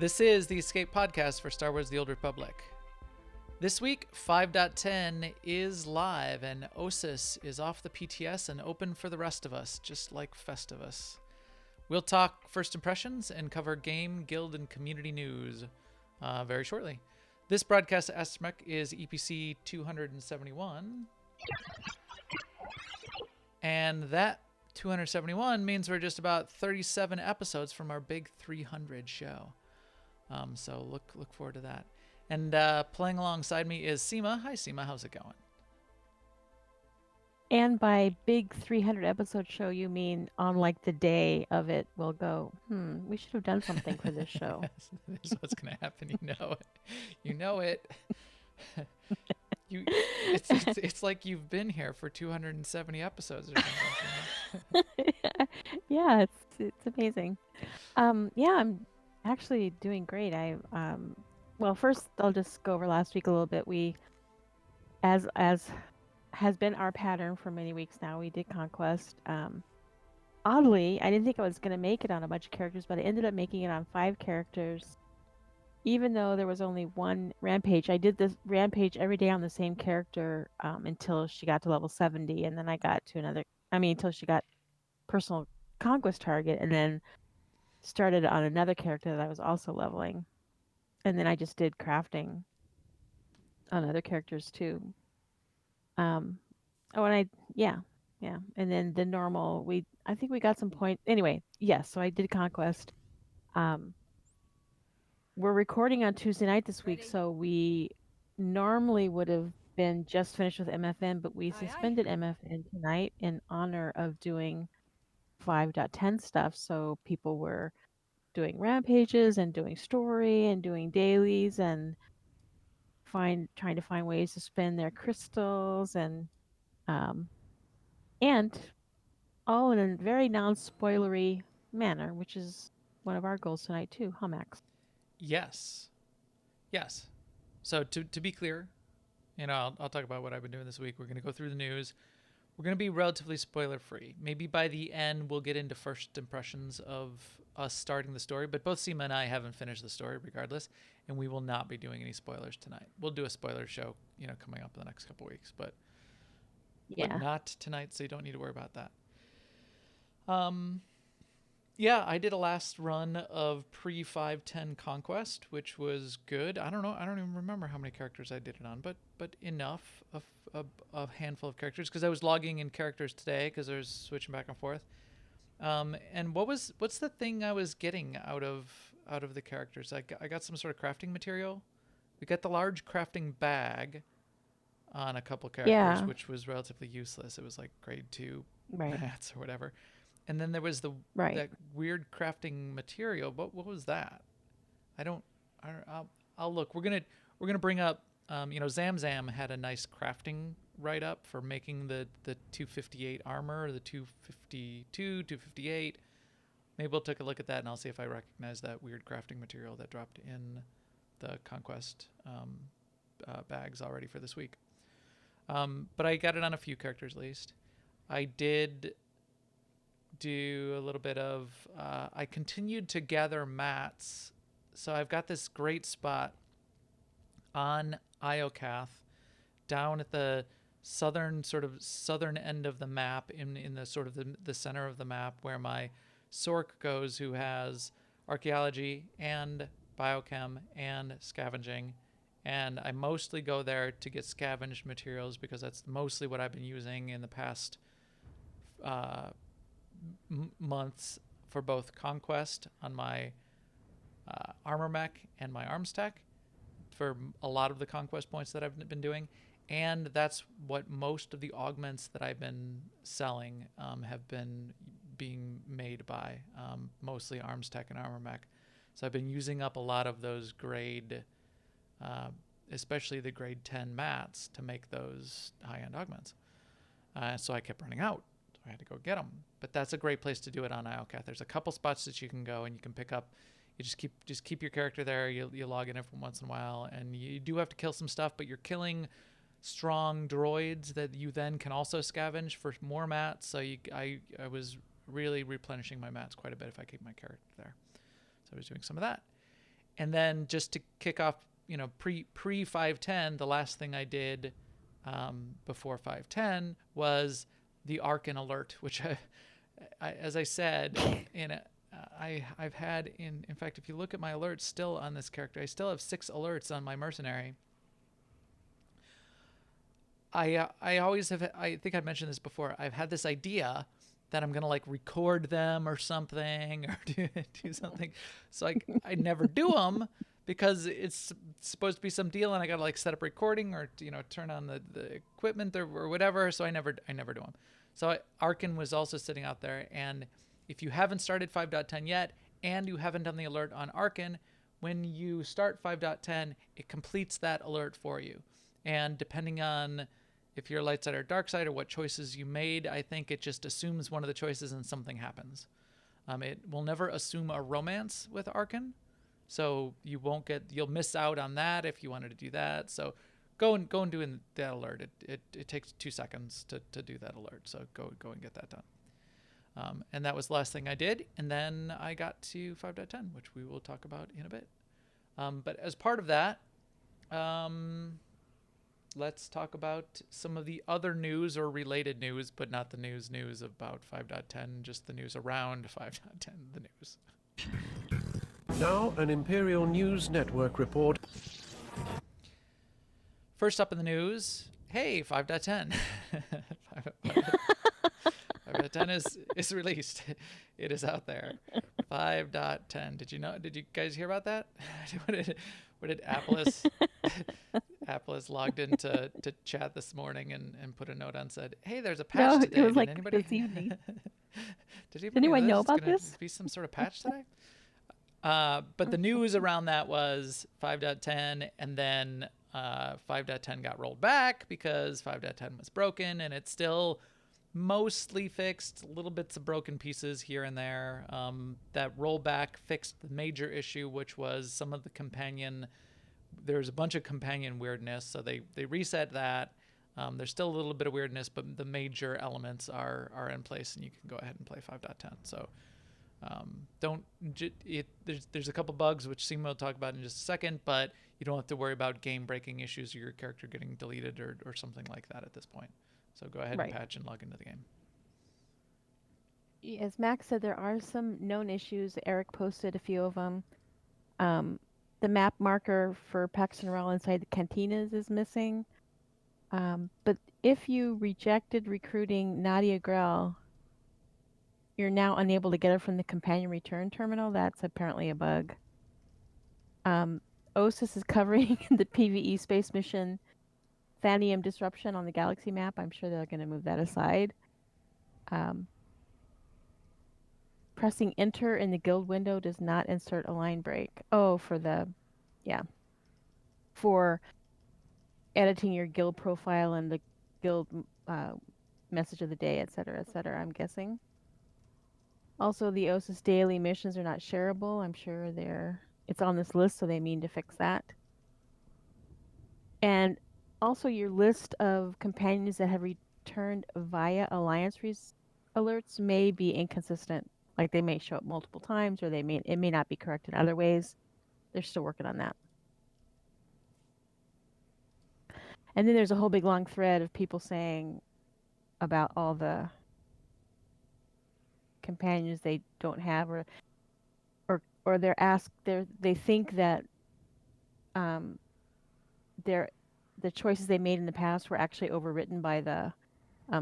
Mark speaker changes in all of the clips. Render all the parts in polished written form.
Speaker 1: This is the Escape Podcast for Star Wars The Old Republic. This week, 5.10 is live, and Ossus is off the PTS and open for the rest of us, just like Festivus. We'll talk first impressions and cover game, guild, and community news very shortly. This broadcast estimate is EPC 271, and that 271 means we're just about 37 episodes from our big 300 show. So look forward to that. And playing alongside me is Seema. Hi, Seema. How's it going?
Speaker 2: And by big 300 episode show, you mean on like the day of it, we'll go, we should have done something for this show.
Speaker 1: This is what's going to happen. You know it. You know it. It's like you've been here for 270 episodes or something.
Speaker 2: Yeah, it's amazing. Yeah, I'm actually doing great. Well, first I'll just go over last week a little bit. We, as has been our pattern for many weeks now, we did Conquest. Oddly, I didn't think I was going to make it on a bunch of characters, but I ended up making it on 5 characters. Even though there was only one rampage, I did this rampage every day on the same character until she got to level 70, and then I got to until she got personal conquest target, and then started on another character that I was also leveling. And then I just did crafting on other characters too. Yeah. And then the normal, I think we got some point. Anyway, yes, so I did Conquest. We're recording on Tuesday night this week, so we normally would have been just finished with MFN, but we suspended MFN tonight in honor of doing 5.10 stuff. So people were doing rampages and doing story and doing dailies and trying to find ways to spend their crystals and all in a very non-spoilery manner, which is one of our goals tonight too, huh, Max?
Speaker 1: Yes. So to be clear, I'll talk about what I've been doing this week. We're going to go through the news. We're going to be relatively spoiler-free. Maybe by the end, we'll get into first impressions of us starting the story, but both Seema and I haven't finished the story regardless, and we will not be doing any spoilers tonight. We'll do a spoiler show, coming up in the next couple weeks, but not tonight, so you don't need to worry about that. Yeah, I did a last run of pre-510 Conquest, which was good. I don't even remember how many characters I did it on, but enough of a handful of characters, because I was logging in characters today because I was switching back and forth. And what's the thing I was getting out of the characters? I got some sort of crafting material. We got the large crafting bag on a couple characters, which was relatively useless. It was like grade 2 mats or whatever. And then there was that weird crafting material. What was that? I'll look. We're gonna bring up. Zamzam had a nice crafting write up for making the 258 armor, or the 252, 258. Maybe we'll take a look at that, and I'll see if I recognize that weird crafting material that dropped in the Conquest bags already for this week. But I got it on a few characters at least. I did do a little bit of I continued to gather mats, so I've got this great spot on Iocath down at the southern end of the map, in the sort of the center of the map, where my Sork goes, who has archaeology and biochem and scavenging, and I mostly go there to get scavenged materials because that's mostly what I've been using in the past months for both Conquest on my armor mech and my arms tech, for a lot of the Conquest points that I've been doing, and that's what most of the augments that I've been selling have been being made by, mostly arms tech and armor mech. So I've been using up a lot of those grade, especially the grade 10 mats, to make those high-end augments. So I kept running out. I had to go get them. But that's a great place to do it on Iocath. There's a couple spots that you can go and you can pick up. You just keep your character there. You log in every once in a while, and you do have to kill some stuff, but you're killing strong droids that you then can also scavenge for more mats. So I was really replenishing my mats quite a bit if I keep my character there. So I was doing some of that. And then just to kick off, pre 510, the last thing I did before 510 was the Arkin alert, which as I said, I've had in fact, if you look at my alerts still on this character, I still have 6 alerts on my mercenary. I always have. I think I've mentioned this before. I've had this idea that I'm gonna like record them or something or do something. So I never do them because it's supposed to be some deal and I gotta like set up recording or turn on the equipment or whatever. So I never do them. So Arkin was also sitting out there, and if you haven't started 5.10 yet and you haven't done the alert on Arkin, when you start 5.10, it completes that alert for you. And depending on if you're light side or dark side or what choices you made, I think it just assumes one of the choices and something happens. It will never assume a romance with Arkin, so you'll miss out on that if you wanted to do that. So go and do that alert. It takes 2 seconds to do that alert. So go and get that done. And that was the last thing I did. And then I got to 5.10, which we will talk about in a bit. But as part of that, let's talk about some of the other news or related news, but not the news about 5.10, just the news around 5.10, the news.
Speaker 3: Now, an Imperial News Network report.
Speaker 1: First up in the news, hey, 5.10. 5.10 is released. It is out there. 5.10. Did you guys hear about that? What did Apple's logged into chat this morning and put a note on, said, hey, there's a patch today.
Speaker 2: It was
Speaker 1: Did
Speaker 2: like
Speaker 1: anybody
Speaker 2: this evening.
Speaker 1: Did
Speaker 2: anyone know about this?
Speaker 1: Be some sort of patch today? But the news around that was 5.10, and then 5.10 got rolled back because 5.10 was broken, and it's still mostly fixed, little bits of broken pieces here and there. That rollback fixed the major issue, which was some of the companion. There's a bunch of companion weirdness, so they reset that. There's still a little bit of weirdness, but the major elements are in place, and you can go ahead and play 5.10. So there's a couple bugs which Simo will talk about in just a second, but you don't have to worry about game-breaking issues or your character getting deleted or something like that at this point. So go ahead and patch and log into the game.
Speaker 2: As Max said, there are some known issues. Eric posted a few of them. The map marker for Pax and Raw inside the cantinas is missing. But if you rejected recruiting Nadia Grell, you're now unable to get her from the companion return terminal. That's apparently a bug. Ossus is covering the PvE space mission Thanium disruption on the galaxy map. I'm sure they're going to move that aside. Pressing enter in the guild window does not insert a line break. Oh, for editing your guild profile and the guild message of the day, etc., I'm guessing. Also, the Ossus daily missions are not shareable. I'm sure it's on this list, so they mean to fix that. And also, your list of companions that have returned via Alliance alerts may be inconsistent. Like they may show up multiple times, or it may not be correct in other ways. They're still working on that. And then there's a whole big long thread of people saying about all the companions they don't have, or they think that the choices they made in the past were actually overwritten by the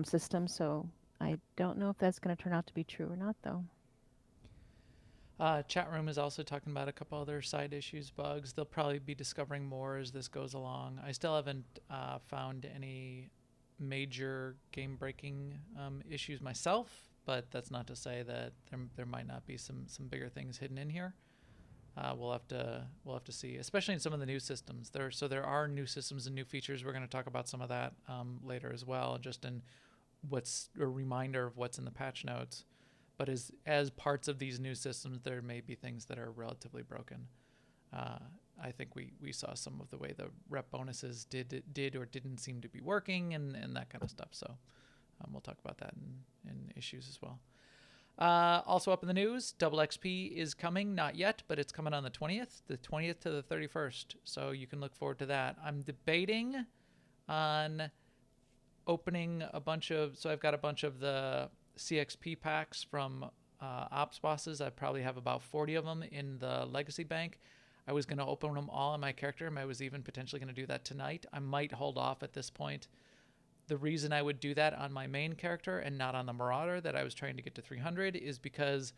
Speaker 2: system. So I don't know if that's going to turn out to be true or not, though.
Speaker 1: Chat room is also talking about a couple other side issues, bugs. They'll probably be discovering more as this goes along. I still haven't found any major game-breaking issues myself, but that's not to say that there might not be some bigger things hidden in here. We'll have to see, especially in some of the new systems. There are new systems and new features. We're going to talk about some of that later as well, just in what's a reminder of what's in the patch notes. But as parts of these new systems, there may be things that are relatively broken. I think we saw some of the way the rep bonuses did or didn't seem to be working and that kind of stuff. So we'll talk about that in issues as well. Also up in the news, Double XP is coming. Not yet, but it's coming on the 20th to the 31st. So you can look forward to that. I'm debating on opening a bunch of, so I've got a bunch of the CXP packs from Ops Bosses. I probably have about 40 of them in the Legacy Bank. I was going to open them all on my character, and I was even potentially going to do that tonight. I might hold off at this point. The reason I would do that on my main character and not on the Marauder that I was trying to get to 300 is because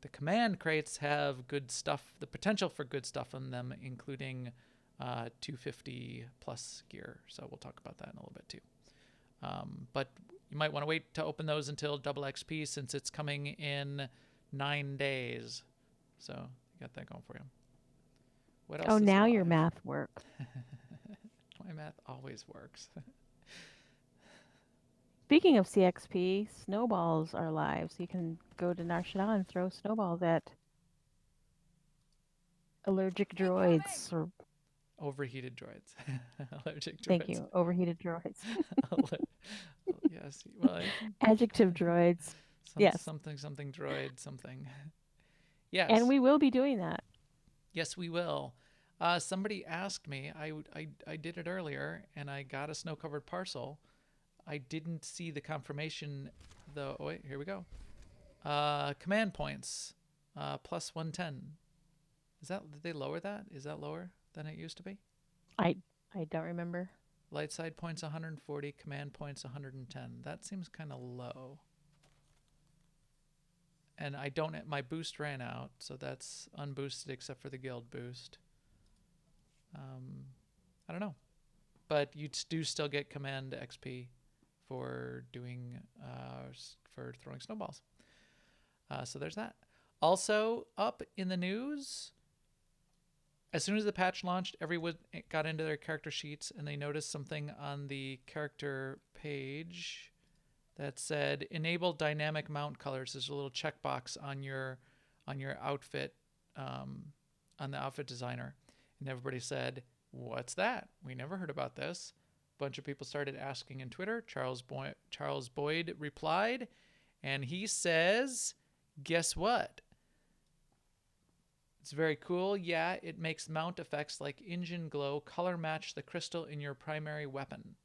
Speaker 1: the command crates have good stuff, the potential for good stuff in them, including 250 plus gear. So we'll talk about that in a little bit too. But you might want to wait to open those until double XP since it's coming in 9 days. So you got that going for you. What else?
Speaker 2: Oh,
Speaker 1: is
Speaker 2: now your
Speaker 1: alive?
Speaker 2: math works.
Speaker 1: My math always works.
Speaker 2: Speaking of CXP, snowballs are live, so you can go to Nar Shaddaa and throw snowballs at allergic droids. Or
Speaker 1: Overheated droids. Allergic droids.
Speaker 2: thank you, overheated droids.
Speaker 1: Yes. Well,
Speaker 2: Adjective droids. Yes.
Speaker 1: Something droid something. Yes.
Speaker 2: And we will be doing that.
Speaker 1: Yes, we will. Somebody asked me. I did it earlier, and I got a snow-covered parcel. I didn't see the confirmation, though. Oh, wait, here we go. Command points, plus 110. Did they lower that? Is that lower than it used to be?
Speaker 2: I don't remember.
Speaker 1: Light side points 140, command points 110. That seems kind of low. And my boost ran out, so that's unboosted except for the guild boost. I don't know. But you do still get command XP for doing, for throwing snowballs. So there's that. Also up in the news, as soon as the patch launched, everyone got into their character sheets and they noticed something on the character page that said enable dynamic mount colors. There's a little checkbox on your outfit, on the outfit designer. And everybody said, what's that? We never heard about this. A bunch of people started asking in Twitter. Charles Boyd replied, and he says, guess what? It's very cool. Yeah, it makes mount effects like engine glow color match the crystal in your primary weapon.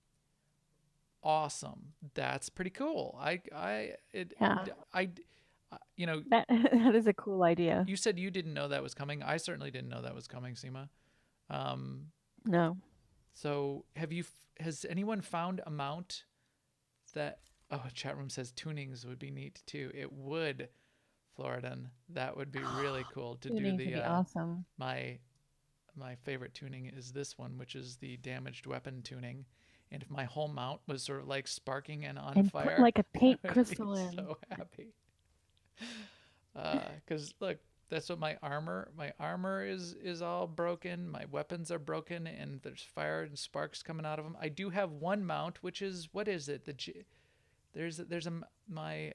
Speaker 1: Awesome. That's pretty cool. You know,
Speaker 2: that is a cool idea.
Speaker 1: you said you didn't know that was coming. I certainly didn't know that was coming, Seema.
Speaker 2: No.
Speaker 1: So has anyone found a mount that, chat room says tunings would be neat too. It would, Floridan. That would be really cool to do
Speaker 2: Tunings
Speaker 1: the,
Speaker 2: would be awesome.
Speaker 1: my favorite tuning is this one, which is the damaged weapon tuning. And if my whole mount was sort of like sparking and on fire,
Speaker 2: put like a paint
Speaker 1: I would
Speaker 2: crystal
Speaker 1: be
Speaker 2: in.
Speaker 1: so happy. Because look, that's what my armor is all broken. My weapons are broken, and there's fire and sparks coming out of them. I do have one mount, which is, what is it? My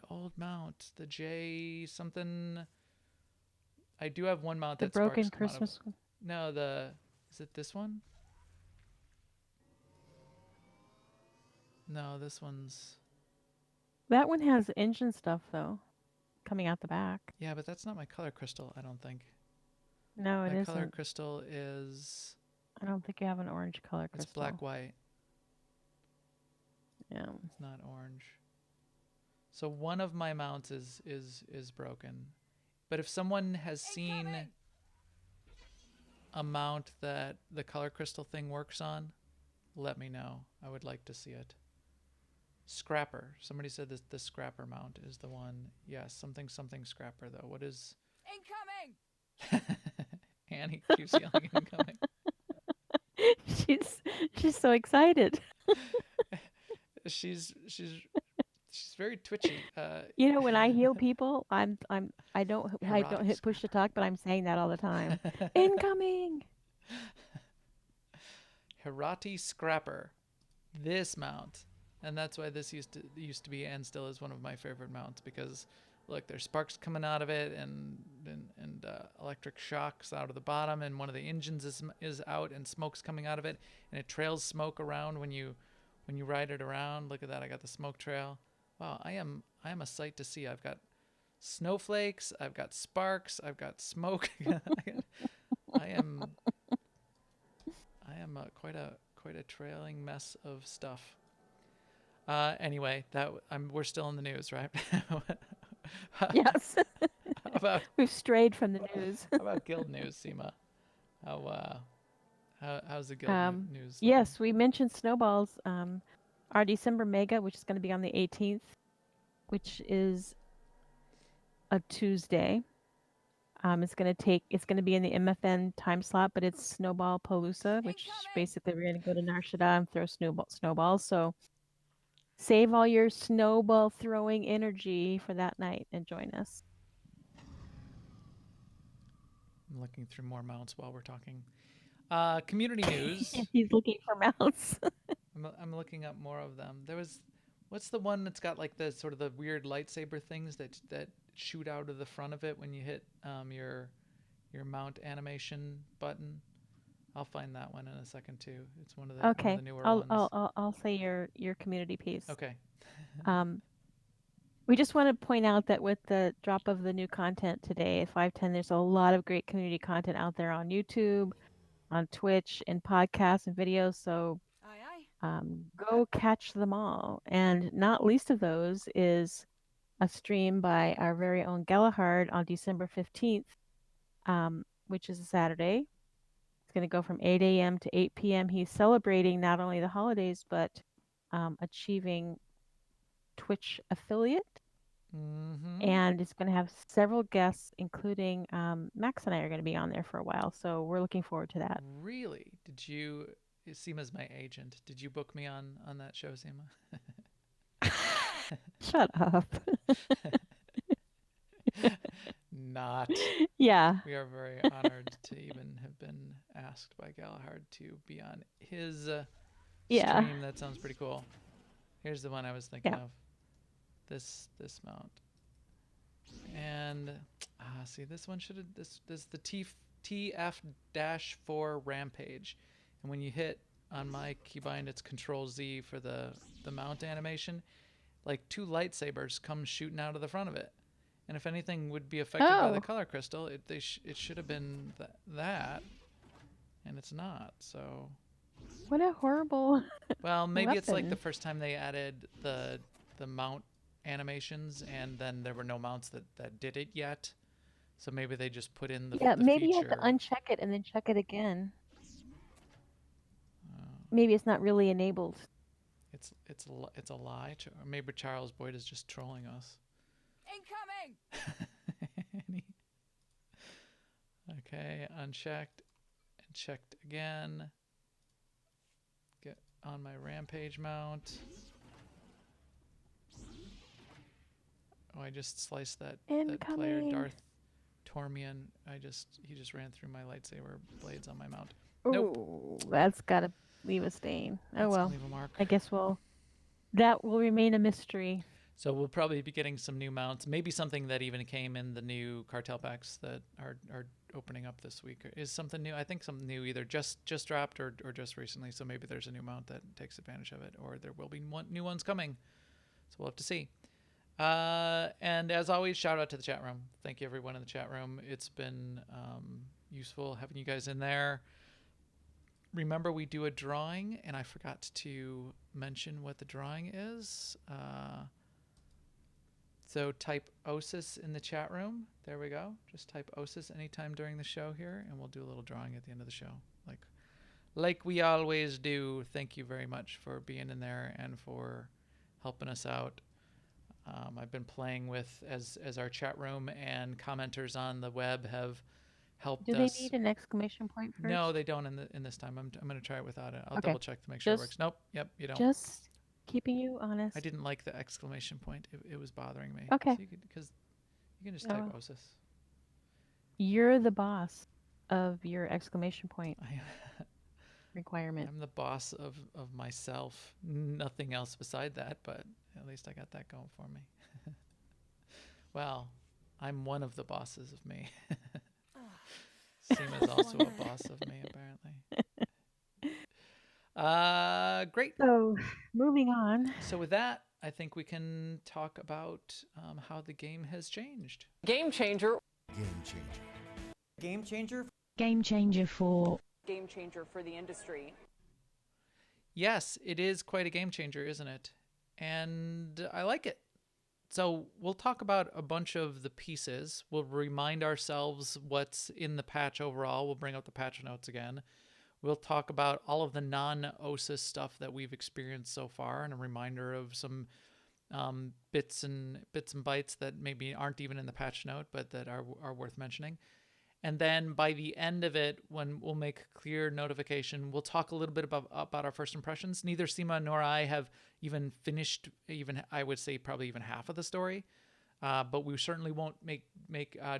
Speaker 1: old mount, the J something. I do have one mount
Speaker 2: The
Speaker 1: that
Speaker 2: broken
Speaker 1: sparks come out of.
Speaker 2: Christmas.
Speaker 1: No, is it this one? No, this one's.
Speaker 2: That one has engine stuff though, coming out the back.
Speaker 1: Yeah, but that's not my color crystal, I don't think.
Speaker 2: No, it
Speaker 1: My
Speaker 2: isn't.
Speaker 1: color crystal is.
Speaker 2: I don't think you have an orange color crystal.
Speaker 1: It's black white.
Speaker 2: Yeah.
Speaker 1: It's not orange. So one of my mounts is broken. But if someone has seen a mount that the color crystal thing works on, let me know. I would like to see it. Scrapper. Somebody said this the scrapper mount is the one. Yes, something scrapper though. What is incoming? Annie keeps yelling incoming.
Speaker 2: She's so excited.
Speaker 1: She's very twitchy.
Speaker 2: You know, when I heal people, I don't
Speaker 1: Erotic
Speaker 2: hit push to talk, but I'm saying that all the time. Incoming.
Speaker 1: Hirati Scrapper. This mount. And that's why this used to be and still is one of my favorite mounts, because look, there's sparks coming out of it and electric shocks out of the bottom, and one of the engines is out and smoke's coming out of it, and it trails smoke around when you ride it around. Look at that, I got the smoke trail. Wow, I am a sight to see. I've got snowflakes, I've got sparks, I've got smoke. I am quite a trailing mess of stuff. Anyway, we're still in the news, right? how
Speaker 2: Yes.
Speaker 1: about
Speaker 2: We've strayed from the news.
Speaker 1: how about guild news, Seema? How's the guild news looking?
Speaker 2: Yes, we mentioned snowballs. Our December mega, which is going to be on the 18th, which is a Tuesday. It's going to be in the MFN time slot, but it's Snowball Palooza, which basically we're going to go to Narshada and throw snowballs. So save all your snowball throwing energy for that night and join us.
Speaker 1: I'm looking through more mounts while we're talking. Community news.
Speaker 2: He's looking for mounts.
Speaker 1: I'm looking up more of them. What's the one that's got like the sort of the weird lightsaber things that shoot out of the front of it when you hit your mount animation button? I'll find that one in a second too. It's one of the newer ones.
Speaker 2: I'll say your community piece.
Speaker 1: Okay.
Speaker 2: We just want to point out that with the drop of the new content today at 5:10, there's a lot of great community content out there on YouTube, on Twitch, in podcasts and videos. So go catch them all. And not least of those is a stream by our very own Galahard on December 15th, which is a Saturday. It's going to go from 8 a.m. to 8 p.m. He's celebrating not only the holidays, but achieving Twitch affiliate.
Speaker 1: Mm-hmm.
Speaker 2: And it's going to have several guests, including Max and I are going to be on there for a while. So we're looking forward to that.
Speaker 1: Really? Seema's my agent. Did you book me on that show, Seema?
Speaker 2: Shut up.
Speaker 1: Not.
Speaker 2: Yeah.
Speaker 1: We are very honored to even have been asked by Galahard to be on his stream. That sounds pretty cool. Here's the one I was thinking of. This mount. And see, this one should have this is the TF-4 Rampage. And when you hit on my keybind, it's Control Z for the mount animation. Like 2 lightsabers come shooting out of the front of it. And if anything would be affected by the color crystal, it should have been that, and it's not. So.
Speaker 2: What a horrible.
Speaker 1: Well, maybe it's like the first time they added the mount animations, and then there were no mounts that did it yet. So maybe they just put in the
Speaker 2: maybe
Speaker 1: feature.
Speaker 2: you have to uncheck it and then check it again. Maybe it's not really enabled.
Speaker 1: It's a lie. Maybe Charles Boyd is just trolling us. Incoming. Okay, unchecked and checked again. Get on my rampage mount. Oh, I just sliced that player Darth Tormian. He just ran through my lightsaber blades on my mount. Nope.
Speaker 2: Ooh, that's gotta leave a stain.
Speaker 1: That's leave a mark.
Speaker 2: I guess that will remain a mystery.
Speaker 1: So we'll probably be getting some new mounts, maybe something that even came in the new cartel packs that are opening up this week. Is something new? I think something new either just dropped or just recently. So maybe there's a new mount that takes advantage of it, or there will be new ones coming. So we'll have to see. And as always, shout out to the chat room. Thank you everyone in the chat room. It's been useful having you guys in there. Remember, we do a drawing, and I forgot to mention what the drawing is. So type Ossus in the chat room. There we go. Just type Ossus anytime during the show here, and we'll do a little drawing at the end of the show, like we always do. Thank you very much for being in there and for helping us out. I've been playing with as our chat room and commenters on the web have helped us.
Speaker 2: Do they need an exclamation point first?
Speaker 1: No, they don't in this time. I'm going to try it without it. I'll double check to make sure it works. Nope. Yep, you don't.
Speaker 2: Just keeping you honest.
Speaker 1: I didn't like the exclamation point. It was bothering me.
Speaker 2: Okay.
Speaker 1: So because you can just type Ossus.
Speaker 2: You're the boss of your exclamation point requirement.
Speaker 1: I'm the boss of myself. Nothing else beside that, but at least I got that going for me. Well, I'm one of the bosses of me. Seema's also a boss of me, apparently. Great.
Speaker 2: So, moving on.
Speaker 1: So with that, I think we can talk about how the game has changed.
Speaker 4: Game changer.
Speaker 5: Game changer.
Speaker 6: Game changer.
Speaker 7: Game changer for
Speaker 4: Game changer for the industry.
Speaker 1: Yes, it is quite a game changer, isn't it? And I like it. So we'll talk about a bunch of the pieces. We'll remind ourselves what's in the patch overall. We'll bring up the patch notes again. We'll talk about all of the non-Ossus stuff that we've experienced so far, and a reminder of some bits and bytes that maybe aren't even in the patch note, but that are worth mentioning. And then by the end of it, when we'll make clear notification, we'll talk a little bit about our first impressions. Neither Seema nor I have even finished, I would say probably even half of the story. But we certainly won't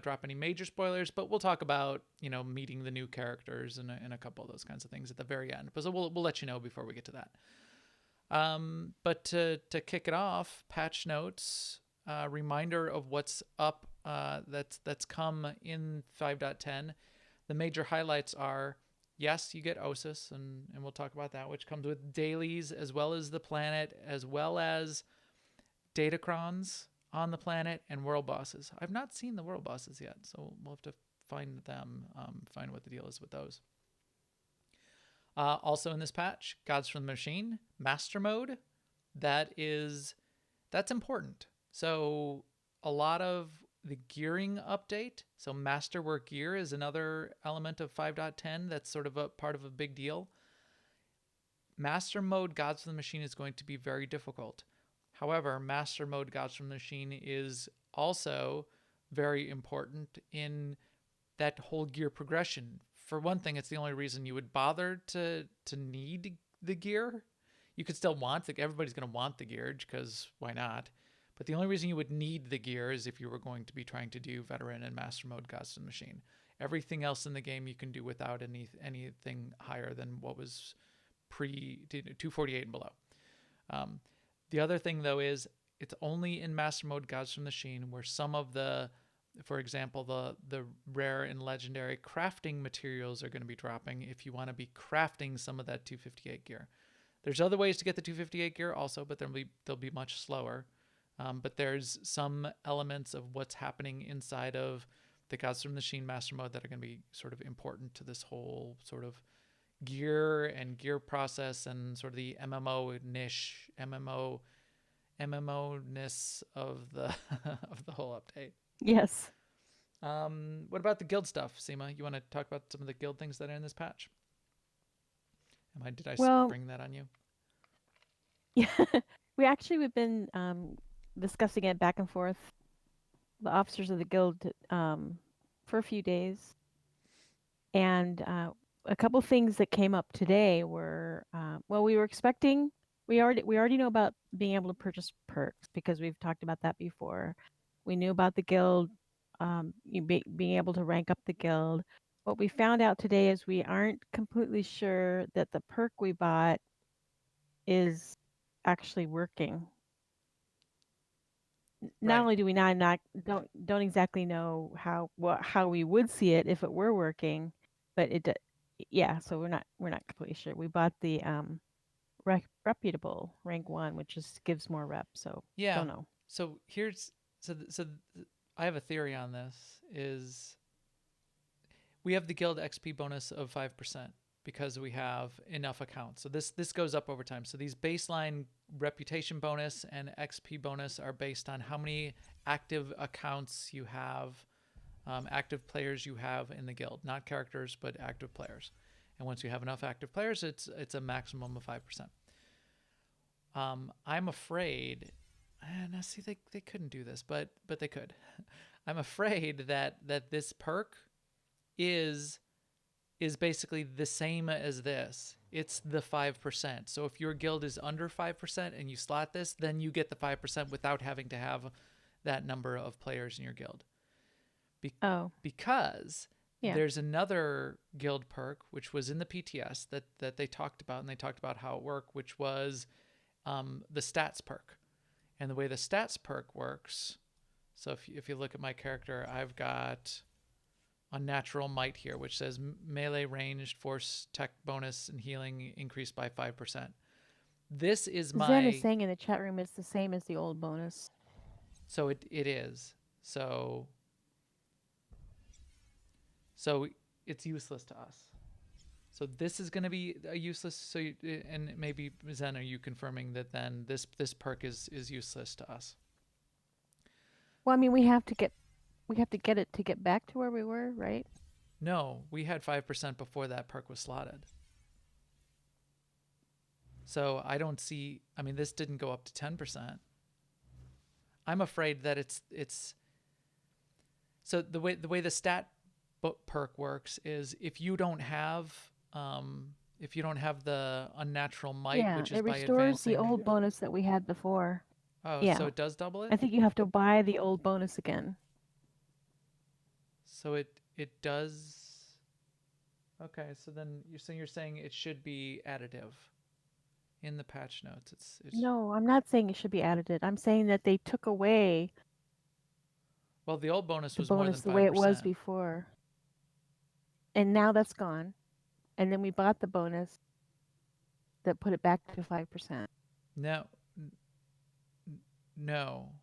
Speaker 1: drop any major spoilers. But we'll talk about meeting the new characters and a couple of those kinds of things at the very end. But so we'll let you know before we get to that. But to kick it off, patch notes. Reminder of what's up that's come in 5.10. The major highlights are, yes, you get Ossus, and we'll talk about that, which comes with dailies as well as the planet, as well as datacrons on the planet and world bosses. I've not seen the world bosses yet, so we'll have to find them, find what the deal is with those. Also in this patch, Gods from the Machine, Master Mode. That's important. So a lot of the gearing update. So Masterwork gear is another element of 5.10 that's sort of a part of a big deal. Master Mode Gods from the Machine is going to be very difficult. However, Master Mode Gods from the Machine is also very important in that whole gear progression. For one thing, it's the only reason you would bother to need the gear. You could still want everybody's going to want the gear, because why not? But the only reason you would need the gear is if you were going to be trying to do Veteran and Master Mode Gods from the Machine. Everything else in the game you can do without anything higher than what was pre-248 and below. The other thing, though, is it's only in Master Mode Gods from the Machine where some of for example, the rare and legendary crafting materials are going to be dropping if you want to be crafting some of that 258 gear. There's other ways to get the 258 gear also, but they'll be much slower. But there's some elements of what's happening inside of the Gods from the Machine Master Mode that are going to be sort of important to this whole sort of gear process and sort of the MMO-ness of the of the whole update.
Speaker 2: Yes.
Speaker 1: What about the guild stuff, Seema? You want to talk about some of the guild things that are in this patch? Did I spring that on you?
Speaker 2: Yeah. We've been discussing it back and forth, the officers of the guild, for a few days. And a couple things that came up today were, we were expecting, we already know about being able to purchase perks because we've talked about that before. We knew about the guild, being able to rank up the guild. What we found out today is we aren't completely sure that the perk we bought is actually working. Not only do we don't exactly know how we would see it if it were working, but so we're not completely sure. We bought the reputable rank 1, which just gives more rep, so don't know.
Speaker 1: So I have a theory on this. Is we have the guild XP bonus of 5% because we have enough accounts. So this goes up over time. So these baseline reputation bonus and XP bonus are based on how many active accounts you have, active players you have in the guild, not characters, but active players. And once you have enough active players, it's a maximum of 5%. I'm afraid, now see, they couldn't do this, but they could. I'm afraid that this perk is basically the same as this. It's the 5%. So if your guild is under 5% and you slot this, then you get the 5% without having to have that number of players in your guild. Because there's another guild perk, which was in the PTS that they talked about, and they talked about how it worked, which was the stats perk. And the way the stats perk works, so if you look at my character, I've got Unnatural Might here, which says melee ranged, force, tech bonus, and healing increased by 5%. This is
Speaker 2: Zen is
Speaker 1: my,
Speaker 2: saying in the chat room it's the same as the old bonus.
Speaker 1: so it is. So it's useless to us. So this is going to be a useless. So and maybe Zen, are you confirming that then this perk is useless to us?
Speaker 2: Well, I mean, we have to get it to get back to where we were, right?
Speaker 1: No, we had 5% before that perk was slotted. So I don't see. I mean, this didn't go up to 10%. I'm afraid that it's. So the way the stat perk works is if you don't have the unnatural might,
Speaker 2: Yeah,
Speaker 1: which is
Speaker 2: it
Speaker 1: by
Speaker 2: restores the
Speaker 1: advancing.
Speaker 2: old bonus that we had before.
Speaker 1: Oh,
Speaker 2: Yeah,
Speaker 1: so it does double it.
Speaker 2: I think you have to buy the old bonus again.
Speaker 1: So it does. Okay, so then you're saying it should be additive in the patch notes. It's
Speaker 2: No, I'm not saying it should be added. I'm saying that they took away
Speaker 1: well, the old bonus
Speaker 2: the
Speaker 1: was more
Speaker 2: bonus
Speaker 1: than
Speaker 2: the way it was
Speaker 1: 5%.
Speaker 2: before. And now that's gone. And then we bought the bonus that put it back to 5%.
Speaker 1: No, no,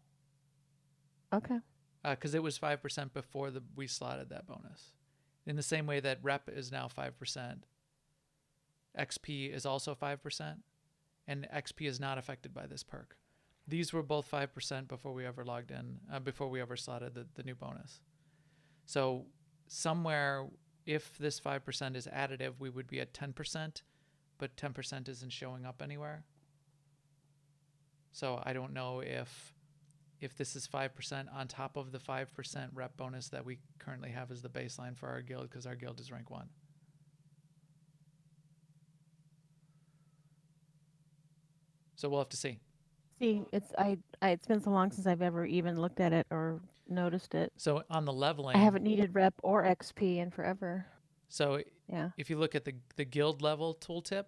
Speaker 2: Okay.
Speaker 1: because it was 5% before we slotted that bonus. In the same way that rep is now 5%, XP is also 5%, and XP is not affected by this perk. These were both 5% before we ever logged in, before we ever slotted the new bonus. So somewhere, if this 5% is additive, we would be at 10%, but 10% isn't showing up anywhere. So I don't know if this is 5% on top of the 5% rep bonus that we currently have as the baseline for our guild, because our guild is rank 1. So we'll have to see.
Speaker 2: See, it's been so long since I've ever even looked at it or noticed it.
Speaker 1: So on the
Speaker 2: I
Speaker 1: leveling,
Speaker 2: haven't needed rep or XP in forever.
Speaker 1: so
Speaker 2: Yeah.
Speaker 1: if you look at the guild level tooltip,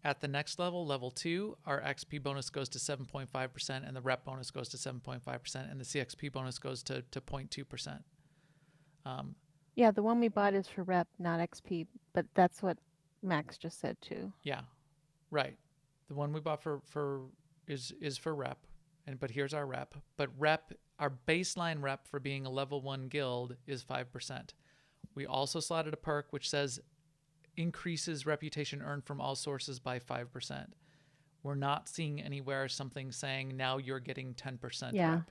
Speaker 1: at the next level, level 2, our XP bonus goes to 7.5%, and the rep bonus goes to 7.5%, and the CXP bonus goes to 0.2%.
Speaker 2: Yeah, the one we bought is for rep, not XP, but that's what Max just said too.
Speaker 1: Yeah, right. The one we bought for is for rep, but here's our rep. But our baseline rep for being a level 1 guild is 5%. We also slotted a perk which says increases reputation earned from all sources by 5%. We're not seeing anywhere something saying now you're getting 10%
Speaker 2: Yeah.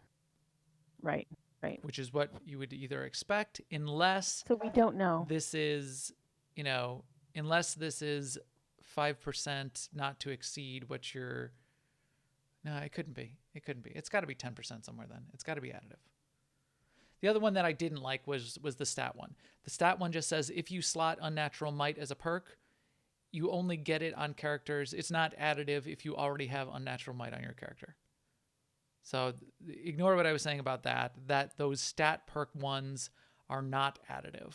Speaker 1: rep.
Speaker 2: Right.
Speaker 1: Which is what you would either expect, unless
Speaker 2: So we don't know.
Speaker 1: this is, unless this is 5% not to exceed what you're. No, it couldn't be. It's got to be 10% somewhere then. It's got to be additive. The other one that I didn't like was the stat one. The stat one just says if you slot Unnatural Might as a perk, you only get it on characters. It's not additive if you already have Unnatural Might on your character. So ignore what I was saying about that those stat perk ones are not additive.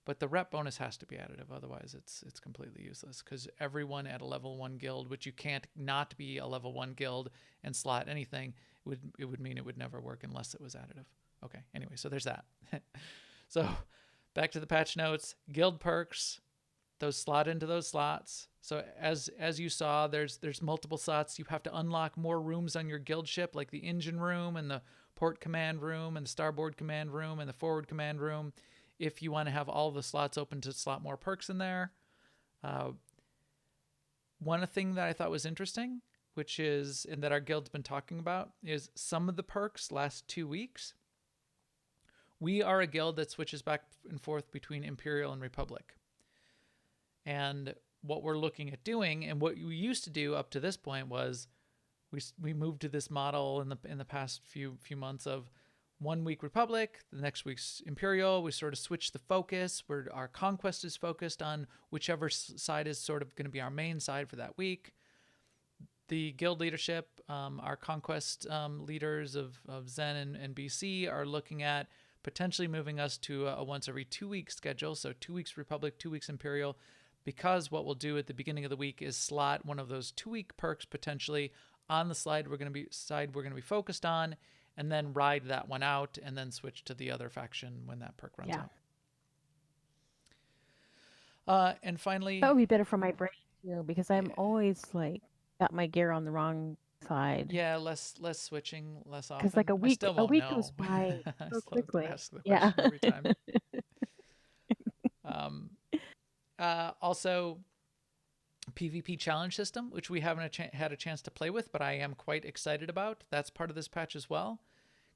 Speaker 1: But the rep bonus has to be additive. Otherwise, it's completely useless, because everyone at a level 1 guild, which you can't not be a level 1 guild and slot anything, it would mean it would never work unless it was additive. Okay, anyway, so there's that. So back to the patch notes. Guild perks, those slot into those slots. So as you saw, there's multiple slots. You have to unlock more rooms on your guild ship, like the engine room and the port command room and the starboard command room and the forward command room, if you want to have all the slots open to slot more perks in there. One thing that I thought was interesting, and that our guild's been talking about, is some of the perks last 2 weeks. We are a guild that switches back and forth between Imperial and Republic. And what we're looking at doing, and what we used to do up to this point, was we moved to this model in the past few months of 1 week Republic, the next week's Imperial. We sort of switch the focus, where our conquest is focused on whichever side is sort of going to be our main side for that week. The guild leadership, our conquest leaders of Zen and BC, are looking at potentially moving us to a once every 2 week schedule. So 2 weeks Republic, 2 weeks Imperial, because what we'll do at the beginning of the week is slot one of those 2 week perks potentially on the slide we're going to be focused on, and then ride that one out and then switch to the other faction when that perk runs out. And finally,
Speaker 2: That would be better for my brain too, because I'm always like, got my gear on the wrong side.
Speaker 1: Yeah, less switching, less
Speaker 2: Because like
Speaker 1: often. I still
Speaker 2: a
Speaker 1: won't
Speaker 2: week goes
Speaker 1: know.
Speaker 2: by
Speaker 1: I
Speaker 2: so
Speaker 1: still have to
Speaker 2: quickly.
Speaker 1: ask the
Speaker 2: Yeah.
Speaker 1: question every time. Um, also, PvP challenge system, which we haven't had a chance to play with, but I am quite excited about. That's part of this patch as well.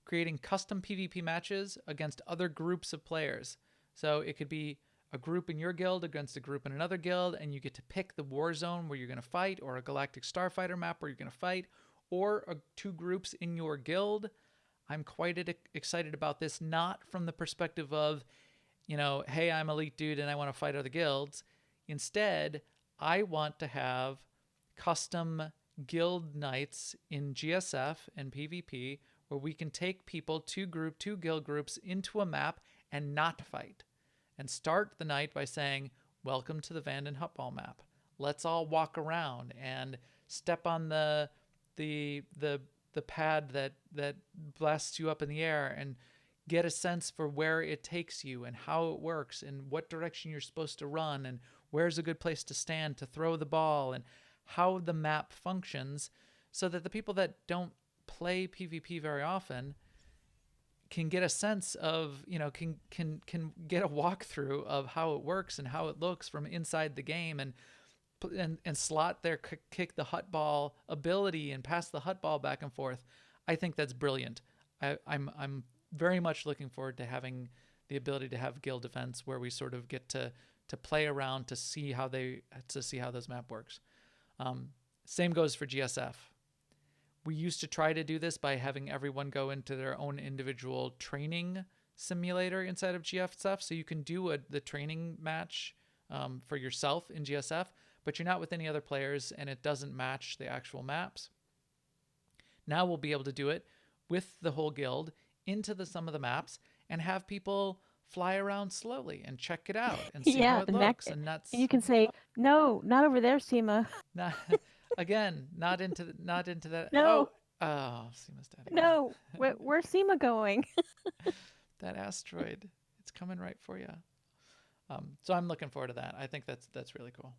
Speaker 1: Creating custom PvP matches against other groups of players. So it could be a group in your guild against a group in another guild, and you get to pick the war zone where you're going to fight, or a galactic starfighter map where you're going to fight, or two groups in your guild. I'm quite excited about this, not from the perspective of, hey, I'm Elite Dude and I want to fight other guilds. Instead, I want to have custom guild nights in GSF and PvP where we can take people, two guild groups, into a map and not fight. And start the night by saying, welcome to the Vanden Hutball map. Let's all walk around and step on the pad that blasts you up in the air and get a sense for where it takes you and how it works and what direction you're supposed to run and where's a good place to stand to throw the ball and how the map functions, so that the people that don't play PvP very often can get a sense of, can get a walkthrough of how it works and how it looks from inside the game, and slot their kick the hut ball ability and pass the hut ball back and forth. I think that's brilliant. I'm very much looking forward to having the ability to have guild events where we sort of get to play around to see how this map works. Same goes for GSF. We used to try to do this by having everyone go into their own individual training simulator inside of GSF, so you can do the training match for yourself in GSF, but you're not with any other players and it doesn't match the actual maps. Now we'll be able to do it with the whole guild into some of the maps and have people fly around slowly and check it out and see how
Speaker 2: Yeah.
Speaker 1: it
Speaker 2: And
Speaker 1: looks. And
Speaker 2: and you can say, no, not over there, Seema.
Speaker 1: not again, not into that.
Speaker 2: No,
Speaker 1: Seema's dead again.
Speaker 2: no. Where's Seema going?
Speaker 1: That asteroid, it's coming right for you. So I'm looking forward to that. I think that's really cool.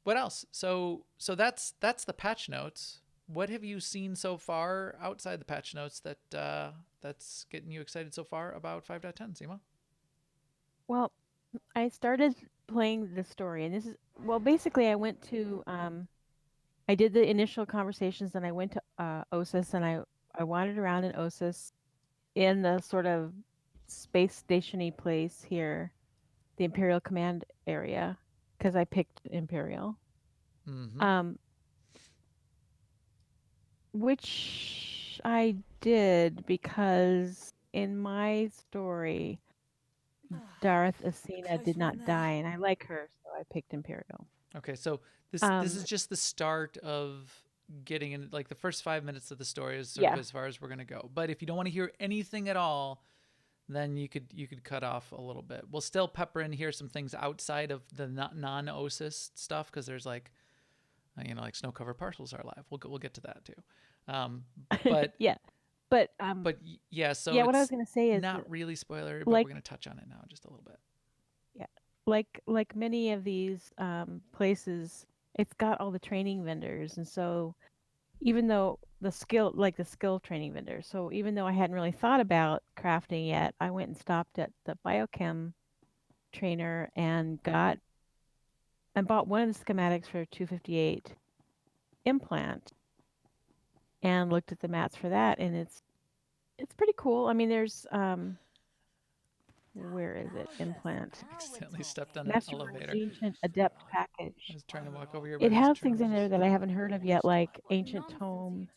Speaker 1: What else? So that's the patch notes. What have you seen so far outside the patch notes that's getting you excited so far about 5.10, Seema?
Speaker 2: Well, I started playing the story, and basically I went to I did the initial conversations, and I went to Ossus, and I wandered around in Ossus in the sort of space stationy place here, the Imperial Command area, because I picked Imperial.
Speaker 1: Mm-hmm.
Speaker 2: Which I did because in my story, Darth Asina did not die, and I like her, so I picked Imperial.
Speaker 1: Okay, so this is just the start of getting in. Like the first 5 minutes of the story is sort of as far as we're gonna go. But if you don't want to hear anything at all, then you could cut off a little bit. We'll still pepper in here some things outside of the non-Ossus stuff, because there's like snow covered parcels are alive. We'll get to that too. But
Speaker 2: yeah, but
Speaker 1: yeah. So
Speaker 2: yeah, what I was
Speaker 1: it's
Speaker 2: gonna say is
Speaker 1: not really spoilery, but
Speaker 2: like
Speaker 1: we're gonna touch on it now just a little bit.
Speaker 2: yeah, like many of these places, it's got all the training vendors, and so even though the skill training vendors, so even though I hadn't really thought about crafting yet, I went and stopped at the biochem trainer and bought one of the schematics for 258 implant and looked at the mats for that, and it's pretty cool. I mean, there's where is it? Implant.
Speaker 1: I accidentally stepped on an
Speaker 2: Mastermind
Speaker 1: elevator.
Speaker 2: Ancient Adept
Speaker 1: I
Speaker 2: package.
Speaker 1: was trying to walk over here, but
Speaker 2: It
Speaker 1: I was
Speaker 2: has
Speaker 1: trying
Speaker 2: things in there that I haven't heard of yet, like Ancient Tome.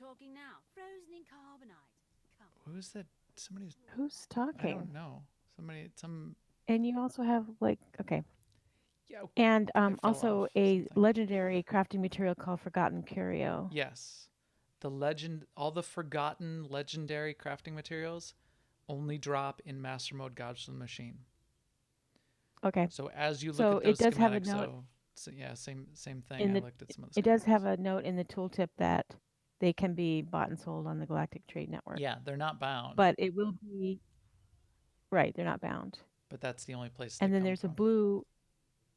Speaker 1: Who's that? Somebody's.
Speaker 2: Who's
Speaker 1: I
Speaker 2: talking?
Speaker 1: don't know. Some.
Speaker 2: And you also have okay.
Speaker 1: Yeah.
Speaker 2: And
Speaker 1: I fell
Speaker 2: also
Speaker 1: off
Speaker 2: a
Speaker 1: something.
Speaker 2: legendary crafting material called Forgotten Curio.
Speaker 1: Yes. All the forgotten legendary crafting materials only drop in Master Mode Gods of the Machine.
Speaker 2: Okay.
Speaker 1: So as you look
Speaker 2: So
Speaker 1: at those
Speaker 2: it does have a
Speaker 1: schematics,
Speaker 2: note.
Speaker 1: so yeah, same thing. I looked at some of the
Speaker 2: It does
Speaker 1: schematics.
Speaker 2: have a note in the tooltip that they can be bought and sold on the Galactic Trade Network.
Speaker 1: Yeah, they're not bound.
Speaker 2: But it will be right. They're not bound.
Speaker 1: But that's the only place.
Speaker 2: And
Speaker 1: they
Speaker 2: then
Speaker 1: come
Speaker 2: there's
Speaker 1: from.
Speaker 2: a blue.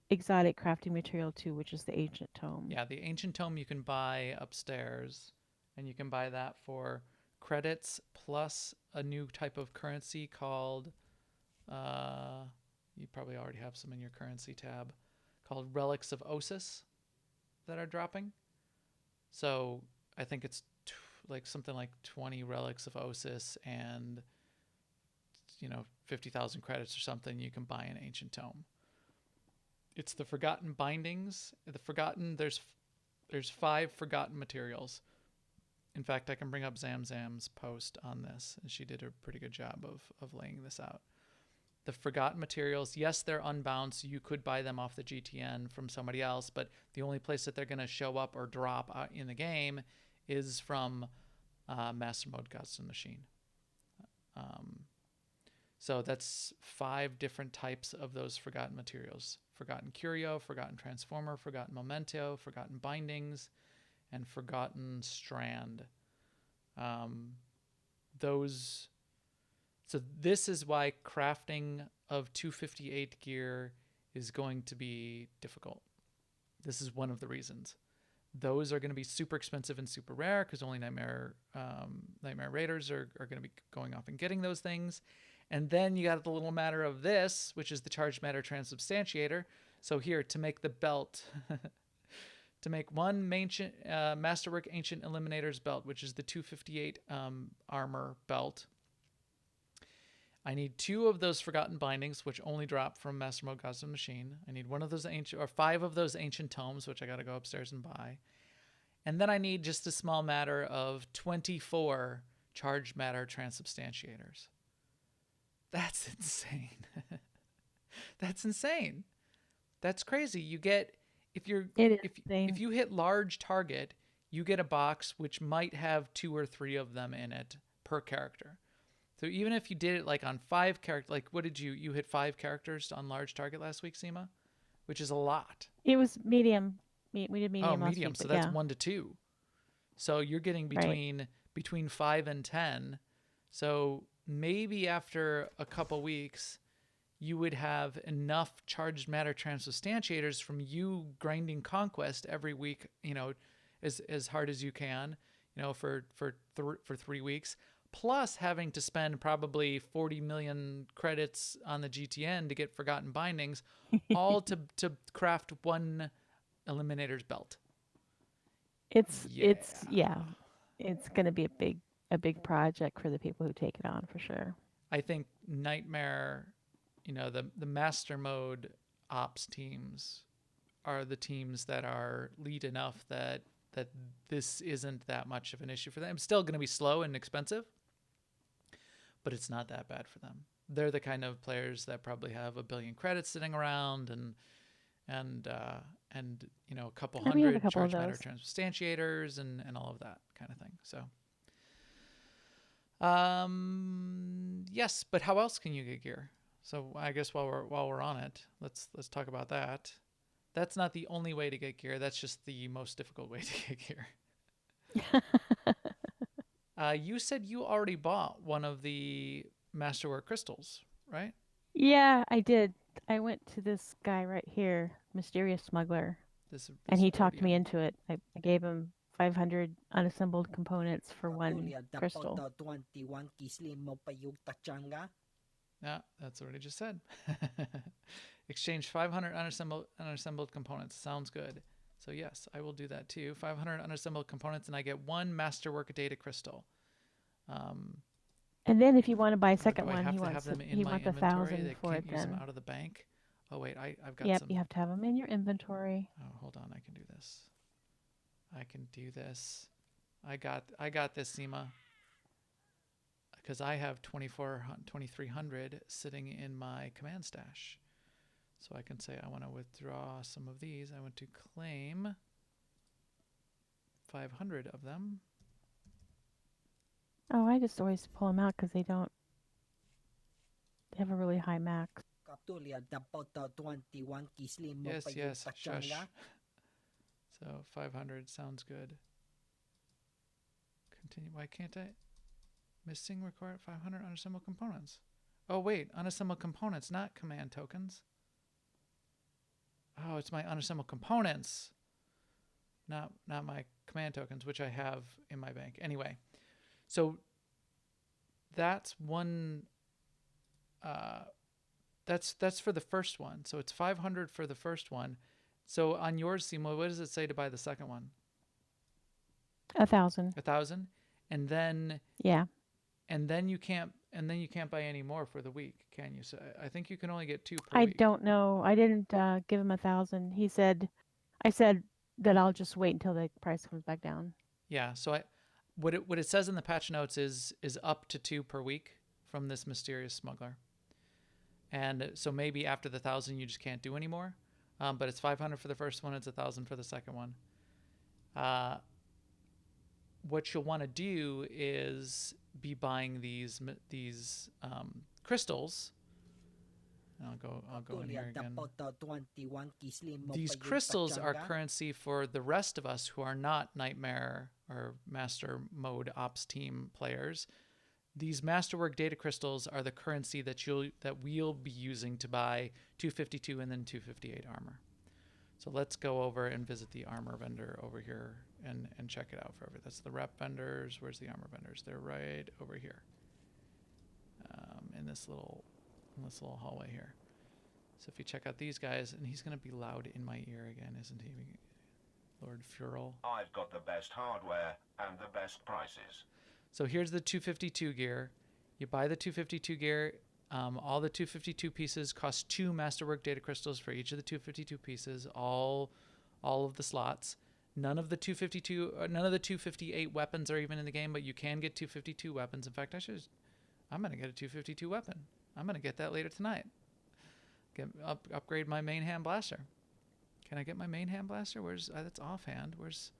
Speaker 2: exotic crafting material too, which is the ancient tome.
Speaker 1: Yeah, the ancient tome you can buy upstairs, and you can buy that for credits plus a new type of currency called, you probably already have some in your currency tab, called Relics of Ossus that are dropping. So I think it's like something like 20 Relics of Ossus and 50,000 credits or something. You can buy an ancient tome. It's the Forgotten Bindings. There's 5 forgotten materials. In fact, I can bring up Zam's post on this, and she did a pretty good job of laying this out. The forgotten materials, yes, they're unbound, so you could buy them off the GTN from somebody else, but the only place that they're going to show up or drop in the game is from Master Mode Gods and Machine. So that's 5 different types of those forgotten materials. Forgotten Curio, Forgotten Transformer, Forgotten Memento, Forgotten Bindings, and Forgotten Strand. So this is why crafting of 258 gear is going to be difficult. This is one of the reasons. Those are going to be super expensive and super rare because only Nightmare Raiders are going to be going off and getting those things. And then you got the little matter of this, which is the Charged Matter Transubstantiator. So here, to make the belt, to make one Masterwork Ancient Eliminator's belt, which is the 258 armor belt, I need 2 of those Forgotten Bindings, which only drop from Master Mode Gods and Machine. I need 1 of those 5 of those Ancient Tomes, which I got to go upstairs and buy. And then I need just a small matter of 24 Charged Matter Transubstantiators. That's insane. That's insane. That's crazy. You get if you hit large target, you get a box which might have 2 or 3 of them in it per character. So even if you did it like on 5 characters, like what did you hit 5 characters on large target last week, Seema? Which is a lot.
Speaker 2: It was medium. We did medium last
Speaker 1: medium.
Speaker 2: week,
Speaker 1: So that's 1 to 2. So you're getting between 5 and 10. So maybe after a couple weeks, you would have enough Charged Matter Transubstantiators from you grinding Conquest every week, as hard as you can, for 3 weeks, plus having to spend probably 40 million credits on the GTN to get Forgotten Bindings, all to craft 1 Eliminator's belt.
Speaker 2: It's going to be a big project for the people who take it on, for sure.
Speaker 1: I think Nightmare, the Master Mode ops teams are the teams that are lead enough that this isn't that much of an issue for them. It's still going to be slow and expensive, but it's not that bad for them. They're the kind of players that probably have 1 billion credits sitting around and a couple hundred Charged Matter Transubstantiators and all of that kind of thing. So yes, but how else can you get gear? So I guess while we're on it, let's talk about that. That's not the only way to get gear. That's just the most difficult way to get gear. You said you already bought one of the Masterwork crystals, right?
Speaker 2: Yeah, I did. I went to this guy right here, Mysterious Smuggler, and he talked me into it. I gave him 500 unassembled components for 1 crystal.
Speaker 1: Yeah, that's what I just said. Exchange 500 unassembled components. Sounds good. So yes, I will do that too. 500 unassembled components, and I get 1 Masterwork data crystal.
Speaker 2: And then if you want to buy a second
Speaker 1: one,
Speaker 2: he wants 1,000 for it.
Speaker 1: Can't use them out of the bank. Oh wait, I've got
Speaker 2: Yep,
Speaker 1: some.
Speaker 2: you have to have them in your inventory.
Speaker 1: Oh, hold on, I can do this. I got this, Seema. Because I have 2,300 sitting in my command stash. So I can say I want to withdraw some of these. I want to claim 500 of them.
Speaker 2: Oh, I just always pull them out because they have a really high max.
Speaker 1: Yes, shush. So 500 sounds good. Continue. Why can't I? Missing required 500 unassembled components. Oh wait, unassembled components, not command tokens. Oh, it's my unassembled components, not my command tokens, which I have in my bank. Anyway, so that's one. That's for the first one. So it's 500 for the first one. So on yours, Simo, what does it say to buy the second one?
Speaker 2: 1,000.
Speaker 1: 1,000, and then
Speaker 2: Yeah.
Speaker 1: you can't buy any more for the week, can you? So I think you can only get 2 per
Speaker 2: I
Speaker 1: week.
Speaker 2: don't know. I didn't give him 1,000. I said that I'll just wait until the price comes back down.
Speaker 1: Yeah. So what it says in the patch notes is up to 2 per week from this mysterious smuggler. And so maybe after the 1,000 you just can't do anymore. But it's 500 for the first one. It's 1,000 for the second one. What you'll want to do is be buying these crystals. I'll go in here again. These crystals are currency for the rest of us who are not Nightmare or Master Mode Ops team players. These Masterwork data crystals are the currency that we'll be using to buy 252 and then 258 armor. So let's go over and visit the armor vendor over here and check it out forever. That's the rep vendors. Where's the armor vendors? They're right over here, in this little hallway here. So if you check out these guys, and he's going to be loud in my ear again, isn't he, Lord Furl?
Speaker 5: I've got the best hardware and the best prices.
Speaker 1: So here's the 252 gear. You buy the 252 gear. All the 252 pieces cost 2 Masterwork data crystals for each of the 252 pieces. All of the slots. None of the 258 weapons are even in the game, but you can get 252 weapons. In fact, I'm gonna get a 252 weapon. I'm gonna get that later tonight. Upgrade my main hand blaster. Can I get my main hand blaster? Where's that's offhand? Where's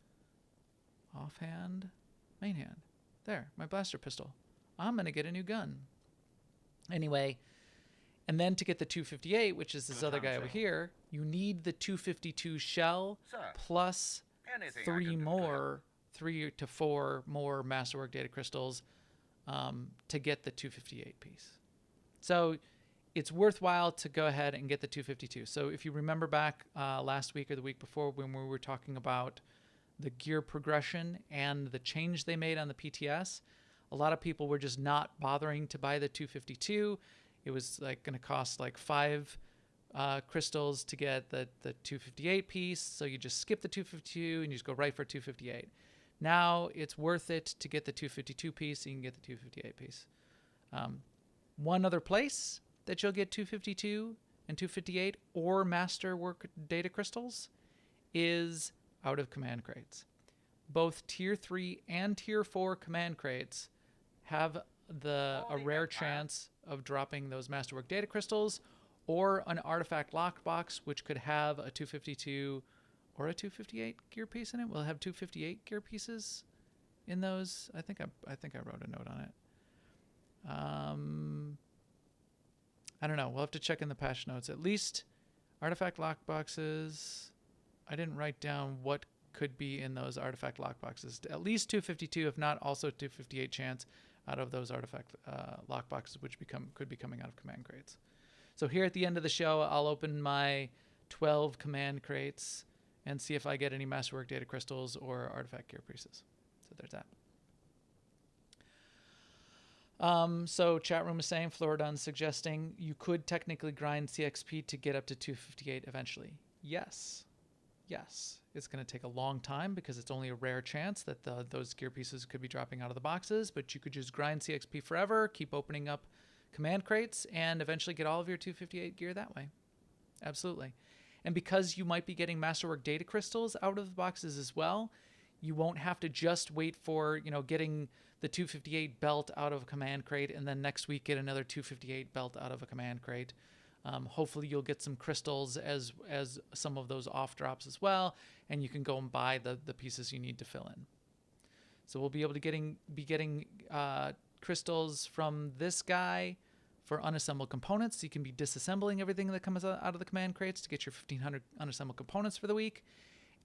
Speaker 1: offhand? Main hand. There, my blaster pistol. I'm gonna get a new gun. Anyway, and then to get the 258, which is this other guy over here, you need the 252 shell plus 3 to 4 more Masterwork data crystals to get the 258 piece. So it's worthwhile to go ahead and get the 252. So if you remember back last week or the week before when we were talking about the gear progression and the change they made on the PTS, a lot of people were just not bothering to buy the 252. It was like going to cost like 5 crystals to get the 258 piece. So you just skip the 252 and you just go right for 258. Now it's worth it to get the 252 piece so you can get the 258 piece. One other place that you'll get 252 and 258 or Masterwork data crystals is out of command crates. Both tier 3 and tier 4 command crates have a rare chance of dropping those Masterwork data crystals or an artifact lockbox, which could have a 252 or a 258 gear piece in it. We'll have 258 gear pieces in those. I think I wrote a note on it. I don't know. We'll have to check in the patch notes. At least artifact lockboxes. I didn't write down what could be in those artifact lockboxes. At least 252, if not also 258 chance out of those artifact lockboxes, which could be coming out of command crates. So here at the end of the show, I'll open my 12 command crates and see if I get any Masterwork data crystals or artifact gear pieces. So there's that. So chat room is saying, Floridon's suggesting you could technically grind CXP to get up to 258 eventually. Yes. It's going to take a long time because it's only a rare chance that those gear pieces could be dropping out of the boxes, but you could just grind CXP forever, keep opening up command crates, and eventually get all of your 258 gear that way. Absolutely. And because you might be getting Masterwork data crystals out of the boxes as well, you won't have to just wait for, getting the 258 belt out of a command crate and then next week get another 258 belt out of a command crate. Hopefully you'll get some crystals as some of those off drops as well, and you can go and buy the pieces you need to fill in. So we'll be able to be getting crystals from this guy for unassembled components. So you can be disassembling everything that comes out of the command crates to get your 1,500 unassembled components for the week,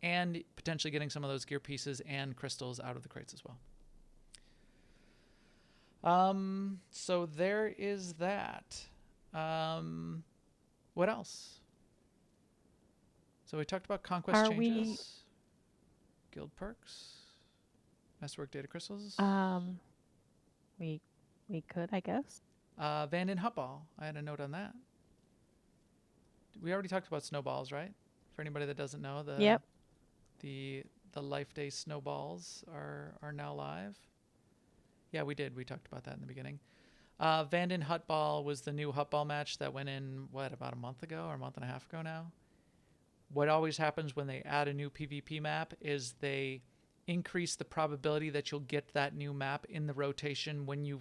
Speaker 1: and potentially getting some of those gear pieces and crystals out of the crates as well. So there is that. What else? So we talked about conquest
Speaker 2: Are we?
Speaker 1: changes, guild perks, masterwork data crystals,
Speaker 2: We we could, I guess.
Speaker 1: Vanden Hutball. I had a note on that. We already talked about snowballs, right? For anybody that doesn't know,
Speaker 2: Yep.
Speaker 1: the Life Day snowballs are now live. Yeah, we did. We talked about that in the beginning. Vanden Hutball was the new Hutball match that went in, about a month ago or a month and a half ago now? What always happens when they add a new PvP map is they increase the probability that you'll get that new map in the rotation when you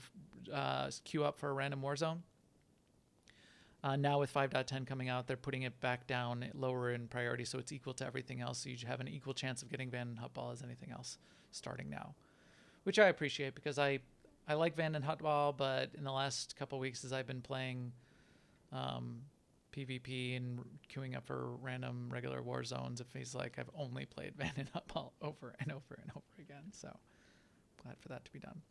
Speaker 1: queue up for a random war zone. Now with 5.10 coming out, they're putting it back down lower in priority, so it's equal to everything else. So you have an equal chance of getting Vanden Hutball as anything else starting now, which I appreciate because I like Vanden Hutball, but in the last couple of weeks as I've been playing PvP and queuing up for random regular war zones, it feels like I've only played Vanden Hutball over and over and over again. So glad for that to be done.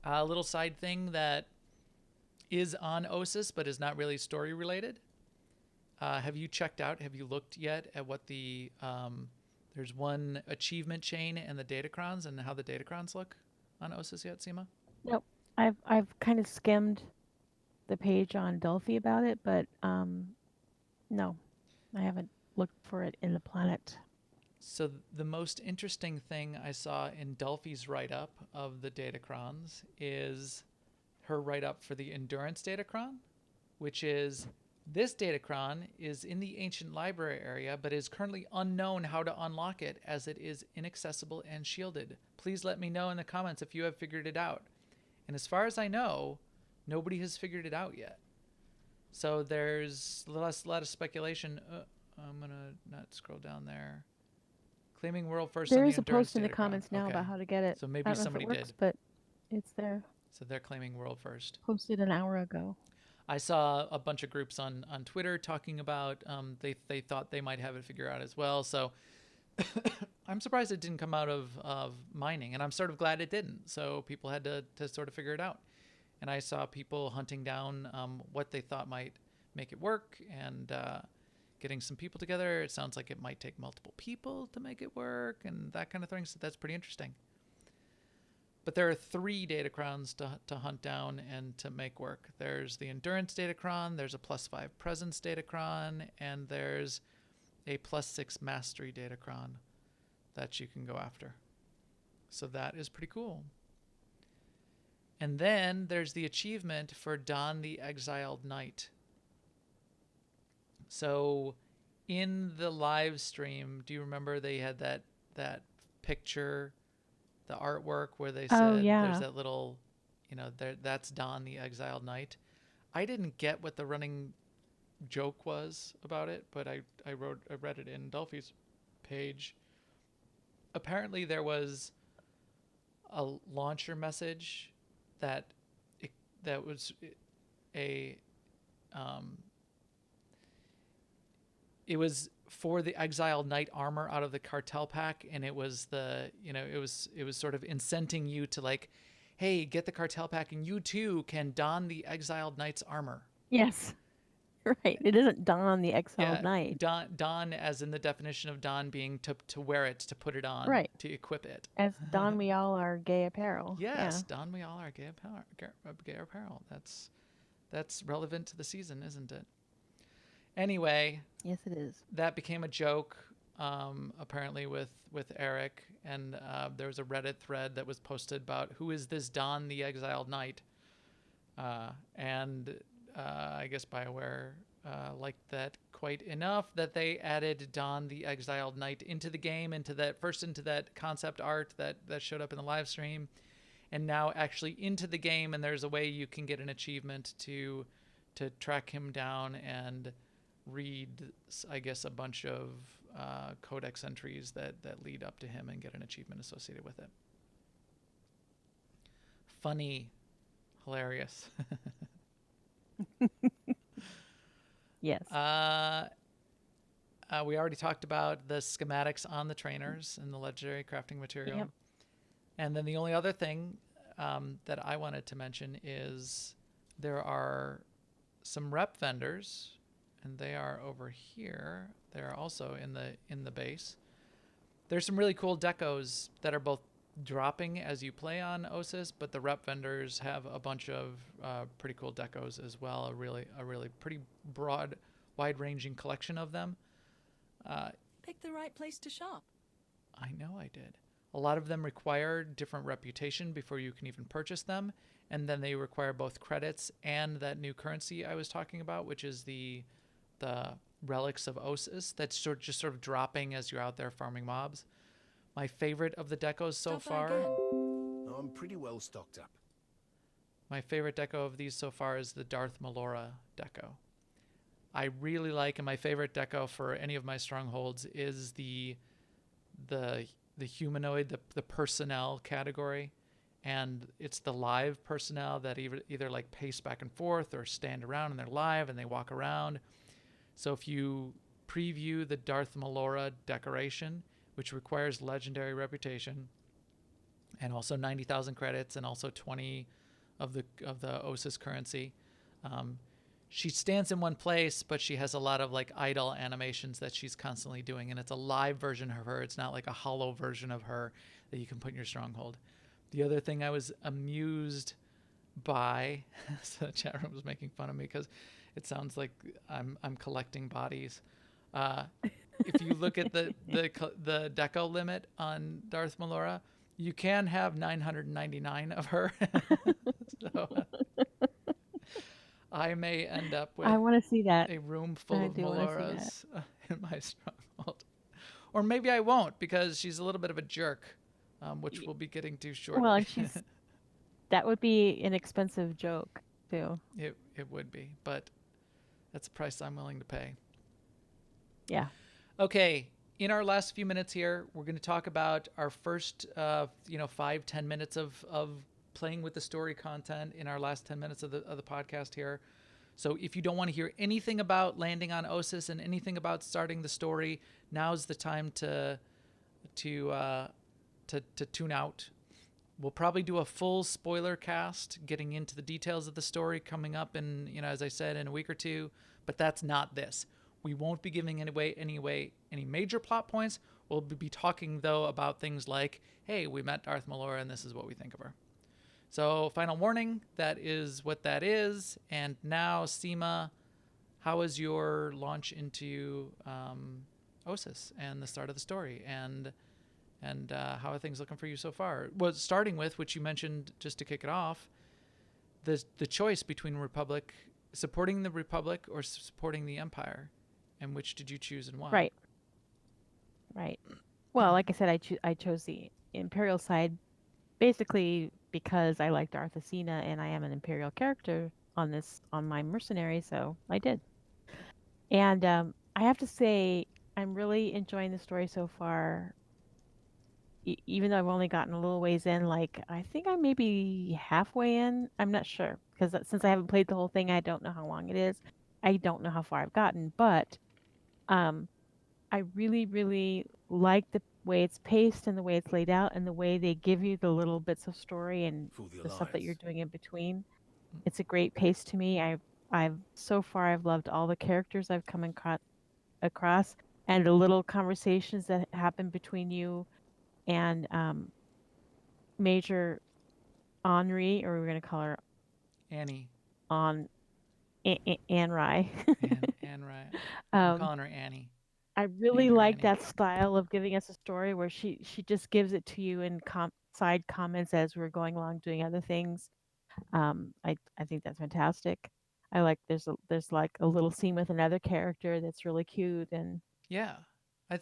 Speaker 1: A little side thing that is on Ossus but is not really story related. Have you looked yet at what there's one achievement chain and the datacrons and how the datacrons look on Ossus yet, Seema?
Speaker 2: Nope. I've kind of skimmed the page on Delphi about it, but no, I haven't looked for it in the planet.
Speaker 1: So the most interesting thing I saw in Delphi's write-up of the datacrons is her write-up for the endurance datacron, which is this datacron is in the ancient library area, but is currently unknown how to unlock it as it is inaccessible and shielded. Please let me know in the comments if you have figured it out. And as far as I know, nobody has figured it out yet. So there's a lot of speculation. I'm going to not scroll down there. Claiming world first on
Speaker 2: There
Speaker 1: the
Speaker 2: is a
Speaker 1: endurance
Speaker 2: post in the
Speaker 1: datacron.
Speaker 2: comments now
Speaker 1: Okay.
Speaker 2: about how to get it.
Speaker 1: So
Speaker 2: I
Speaker 1: maybe
Speaker 2: don't know
Speaker 1: somebody
Speaker 2: if it works,
Speaker 1: did.
Speaker 2: but it's there.
Speaker 1: So they're claiming world first.
Speaker 2: Posted an hour ago.
Speaker 1: I saw a bunch of groups on Twitter talking about they thought they might have it figured out as well. So I'm surprised it didn't come out of mining, and I'm sort of glad it didn't. So people had to sort of figure it out. And I saw people hunting down what they thought might make it work and getting some people together. It sounds like it might take multiple people to make it work and that kind of thing. So that's pretty interesting. But there are 3 datacrons to hunt down and to make work. There's the endurance datacron, there's a +5 presence datacron, and there's a +6 mastery datacron that you can go after. So that is pretty cool. And then there's the achievement for Don the Exiled Knight. So in the live stream, do you remember they had that picture, the artwork where they said there's that little, that's Don the Exiled Knight? I didn't get what the running joke was about it, but I read it in Delphi's page. Apparently there was a launcher message that was it was for the Exiled Knight armor out of the cartel pack, and it was it was sort of incenting you to like, hey, get the cartel pack and you too can don the Exiled Knight's armor.
Speaker 2: Yes. Right. It isn't Don the Exiled Knight.
Speaker 1: Don as in the definition of don being to wear it, to put it on,
Speaker 2: right,
Speaker 1: to equip it.
Speaker 2: As Don we all are gay apparel.
Speaker 1: Yes, yeah. Don we all are gay apparel. That's relevant to the season, isn't it? Anyway,
Speaker 2: yes, it is.
Speaker 1: That became a joke, apparently with Eric, and there was a Reddit thread that was posted about who is this Don the Exiled Knight, and I guess BioWare liked that quite enough that they added Don the Exiled Knight into the game, into that concept art that showed up in the live stream, and now actually into the game. And there's a way you can get an achievement to track him down and read, I guess, a bunch of codex entries that lead up to him and get an achievement associated with it. Funny, hilarious.
Speaker 2: Yes.
Speaker 1: We already talked about the schematics on the trainers and the legendary crafting material.
Speaker 2: Yep.
Speaker 1: And then the only other thing that I wanted to mention is there are some rep vendors and they are over here. They're also in the base. There's some really cool decos that are both dropping as you play on Ossus, but the rep vendors have a bunch of pretty cool decos as well. A really pretty broad, wide-ranging collection of them.
Speaker 6: Pick the right place to shop.
Speaker 1: I know I did. A lot of them require different reputation before you can even purchase them, and then they require both credits and that new currency I was talking about, which is the relics of Ossus that's just sort of dropping as you're out there farming mobs. My favorite of the decos so
Speaker 6: Stop by
Speaker 1: far.
Speaker 6: again.
Speaker 8: I'm pretty well stocked up.
Speaker 1: My favorite deco of these so far is the Darth Melora deco. I really like, and my favorite deco for any of my strongholds is the humanoid, the personnel category, and it's the live personnel that either like pace back and forth or stand around, and they're live and they walk around. So if you preview the Darth Melora decoration, which requires legendary reputation, and also 90,000 credits, and also 20 of the Ossus currency. She stands in one place, but she has a lot of like idle animations that she's constantly doing, and it's a live version of her. It's not like a hollow version of her that you can put in your stronghold. The other thing I was amused by, so the chat room was making fun of me because it sounds like I'm collecting bodies. If you look at the deco limit on Darth Melora, you can have 999 of her. So I may end up with
Speaker 2: I want to see that.
Speaker 1: a room full
Speaker 2: I
Speaker 1: of
Speaker 2: do wanna see
Speaker 1: Meloras in my stronghold. Or maybe I won't, because she's a little bit of a jerk, which we'll be getting to shortly.
Speaker 2: Well, and that would be an expensive joke too.
Speaker 1: It would be, but that's a price I'm willing to pay.
Speaker 2: Yeah.
Speaker 1: Okay, in our last few minutes here, we're going to talk about our first 5-10 minutes of playing with the story content in our last 10 minutes of the podcast here. So if you don't want to hear anything about landing on Ossus and anything about starting the story, now's the time to tune out. We'll probably do a full spoiler cast getting into the details of the story coming up in, as I said, in a week or two, but that's not this. We won't be giving any major plot points. We'll be talking, though, about things like, hey, we met Darth Melora and this is what we think of her. So, final warning, that is what that is. And now, Seema, how is your launch into Ossus and the start of the story? And how are things looking for you so far? Well, starting with, which you mentioned just to kick it off, the choice between supporting the Republic or supporting the Empire, and which did you choose and why?
Speaker 2: Right. Well, like I said, I chose the Imperial side basically because I like Darth Acina and I am an Imperial character on my mercenary, so I did. And I have to say, I'm really enjoying the story so far. Even though I've only gotten a little ways in, like I think I'm maybe halfway in. I'm not sure because since I haven't played the whole thing, I don't know how long it is. I don't know how far I've gotten, but I really, really like the way it's paced and the way it's laid out and the way they give you the little bits of story and the stuff that you're doing in between. It's a great pace to me. I've so far I've loved all the characters I've come across and the little conversations that happen between you and Major Henri, or we're going to call her
Speaker 1: Annie.
Speaker 2: Anne Rye.
Speaker 1: Anne Rye. I'm calling her Annie.
Speaker 2: I really like
Speaker 1: Annie.
Speaker 2: that style of giving us a story where she just gives it to you in side comments as we're going along doing other things. I think that's fantastic. I like there's like a little scene with another character that's really cute and
Speaker 1: yeah, I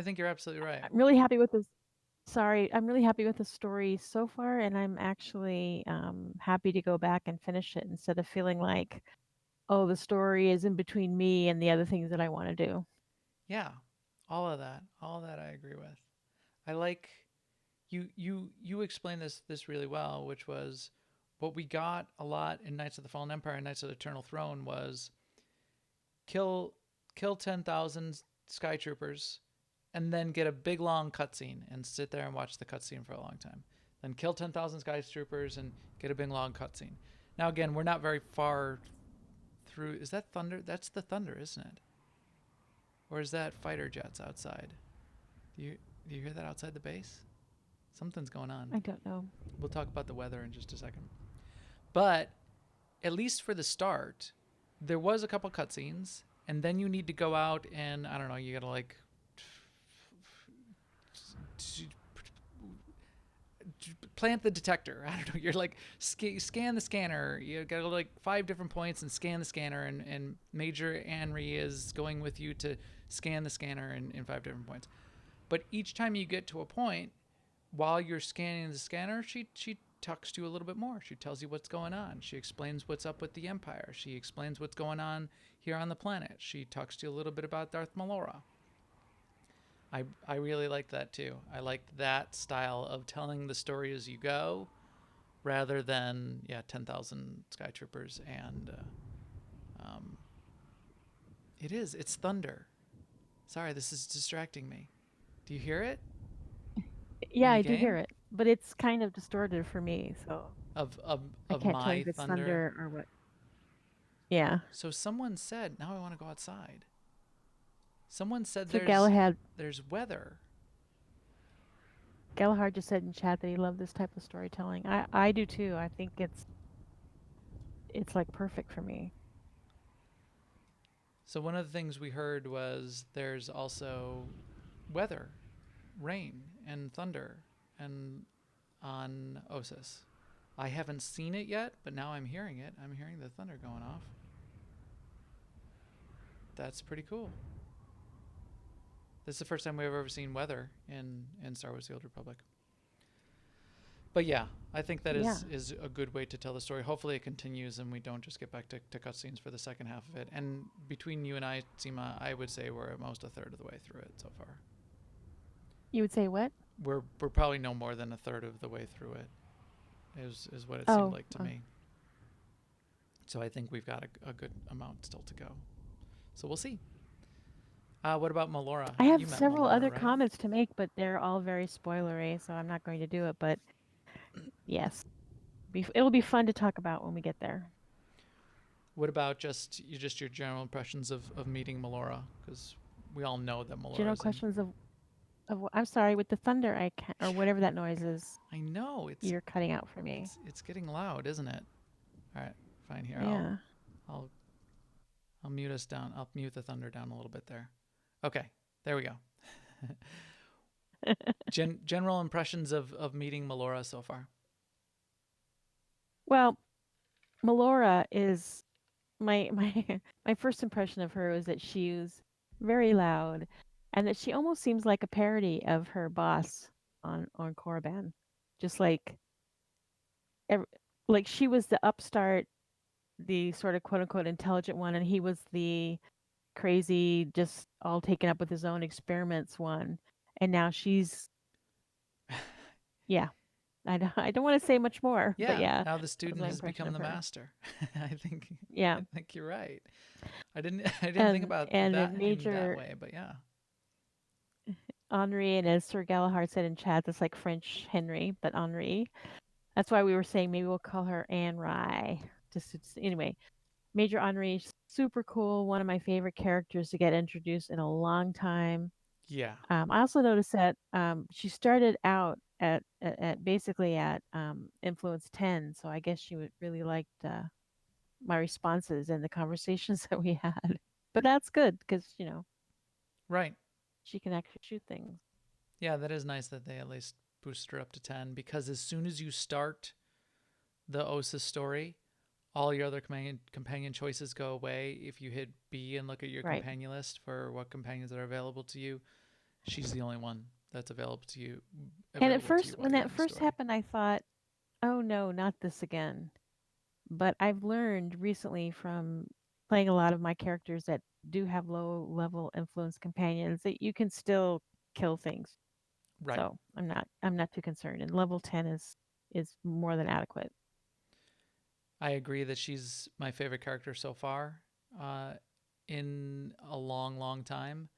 Speaker 1: think you're absolutely right.
Speaker 2: I'm really happy with this. Sorry, I'm really happy with the story so far, and I'm actually happy to go back and finish it instead of feeling like, oh, the story is in between me and the other things that I want to do.
Speaker 1: Yeah, all of that I agree with. I like you explained this really well, which was what we got a lot in Knights of the Fallen Empire and Knights of the Eternal Throne was kill 10,000 Sky Troopers and then get a big long cutscene and sit there and watch the cutscene for a long time. Then kill 10,000 Sky Troopers and get a big long cutscene. Now again, we're not very far through. Is that thunder? That's the thunder, isn't it? Or is that fighter jets outside? Do you hear that outside the base? Something's going on.
Speaker 2: I don't know.
Speaker 1: We'll talk about the weather in just a second. But at least for the start, there was a couple cutscenes, and then you need to go out and I don't know. You gotta like plant the detector. I don't know. You're like scan the scanner. You got to like 5 different points and scan the scanner. And Major Henry is going with you to scan the scanner in 5 different points. But each time you get to a point, while you're scanning the scanner, she talks to you a little bit more. She tells you what's going on. She explains what's up with the Empire. She explains what's going on here on the planet. She talks to you a little bit about Darth Malora. I really liked that too. I liked that style of telling the story as you go, rather than 10,000 sky troopers and it's thunder. Sorry, this is distracting me. Do you hear it?
Speaker 2: Yeah,
Speaker 1: In
Speaker 2: I
Speaker 1: the
Speaker 2: do hear
Speaker 1: game?
Speaker 2: it, but it's kind of distorted for me, so
Speaker 1: Of
Speaker 2: I can't tell you
Speaker 1: my
Speaker 2: if it's
Speaker 1: thunder.
Speaker 2: thunder or what. Yeah.
Speaker 1: So someone said, now I want to go outside. Someone said
Speaker 2: So Galahad
Speaker 1: there's weather.
Speaker 2: just said in chat that he loved this type of storytelling. I do too. I think it's like perfect for me.
Speaker 1: So one of the things we heard was there's also weather, rain and thunder and on Ossus. I haven't seen it yet, but now I'm hearing it. I'm hearing the thunder going off. That's pretty cool. This is the first time we've ever seen weather in Star Wars: The Old Republic. But yeah, I think that is a good way to tell the story. Hopefully it continues and we don't just get back to cutscenes for the second half of it. And between you and I, Seema, I would say we're at most a third of the way through it so far.
Speaker 2: You would say what?
Speaker 1: We're probably no more than a third of the way through it. Is what it seemed like to me. So I think we've got a good amount still to go. So we'll see. What about Melora?
Speaker 2: I have
Speaker 1: You met
Speaker 2: several
Speaker 1: Melora,
Speaker 2: other
Speaker 1: right?
Speaker 2: comments to make, but they're all very spoilery, so I'm not going to do it. But yes, it'll be fun to talk about when we get there.
Speaker 1: What about just your general impressions of meeting Melora? Because we all know that Melora.
Speaker 2: General questions of I'm sorry, with the thunder, I can't, or whatever that noise is.
Speaker 1: I know
Speaker 2: You're cutting out for me.
Speaker 1: It's getting loud, isn't it? All right, fine. Here,
Speaker 2: Yeah.
Speaker 1: I'll mute us down. I'll mute the thunder down a little bit there. Okay, there we go. General impressions of meeting Melora so far.
Speaker 2: Well, Melora is my my first impression of her was that she was very loud, and that she almost seems like a parody of her boss on Korriban, just like she was the upstart, the sort of quote unquote intelligent one, and he was the crazy, just all taken up with his own experiments one, and now she's I don't want to say much more, but yeah.
Speaker 1: Now the student
Speaker 2: my
Speaker 1: has
Speaker 2: impression
Speaker 1: become
Speaker 2: of
Speaker 1: the
Speaker 2: her.
Speaker 1: master. I think you're right. I didn't think about
Speaker 2: and
Speaker 1: that in
Speaker 2: Major
Speaker 1: that way, but yeah.
Speaker 2: Henri, and as Sir Galahad said in chat, that's like French Henry, but Henri. That's why we were saying maybe we'll call her Anne Rye. Anyway, Major Henri, super cool. One of my favorite characters to get introduced in a long time.
Speaker 1: Yeah.
Speaker 2: I also noticed that she started out at basically at influence 10, so I guess she really liked my responses and the conversations that we had. But that's good because
Speaker 1: Right.
Speaker 2: she can actually shoot things.
Speaker 1: Yeah, that is nice that they at least boosted her up to 10, because as soon as you start the Ossus story, all your other companion choices go away. If you hit B and look at your companion list for what companions are available to you, she's the only one that's available to you.
Speaker 2: And at first, when that first happened, I thought, oh no, not this again. But I've learned recently from playing a lot of my characters that do have low level influence companions that you can still kill things.
Speaker 1: Right.
Speaker 2: So I'm not too concerned. And level 10 is more than adequate.
Speaker 1: I agree that she's my favorite character so far. In a long time,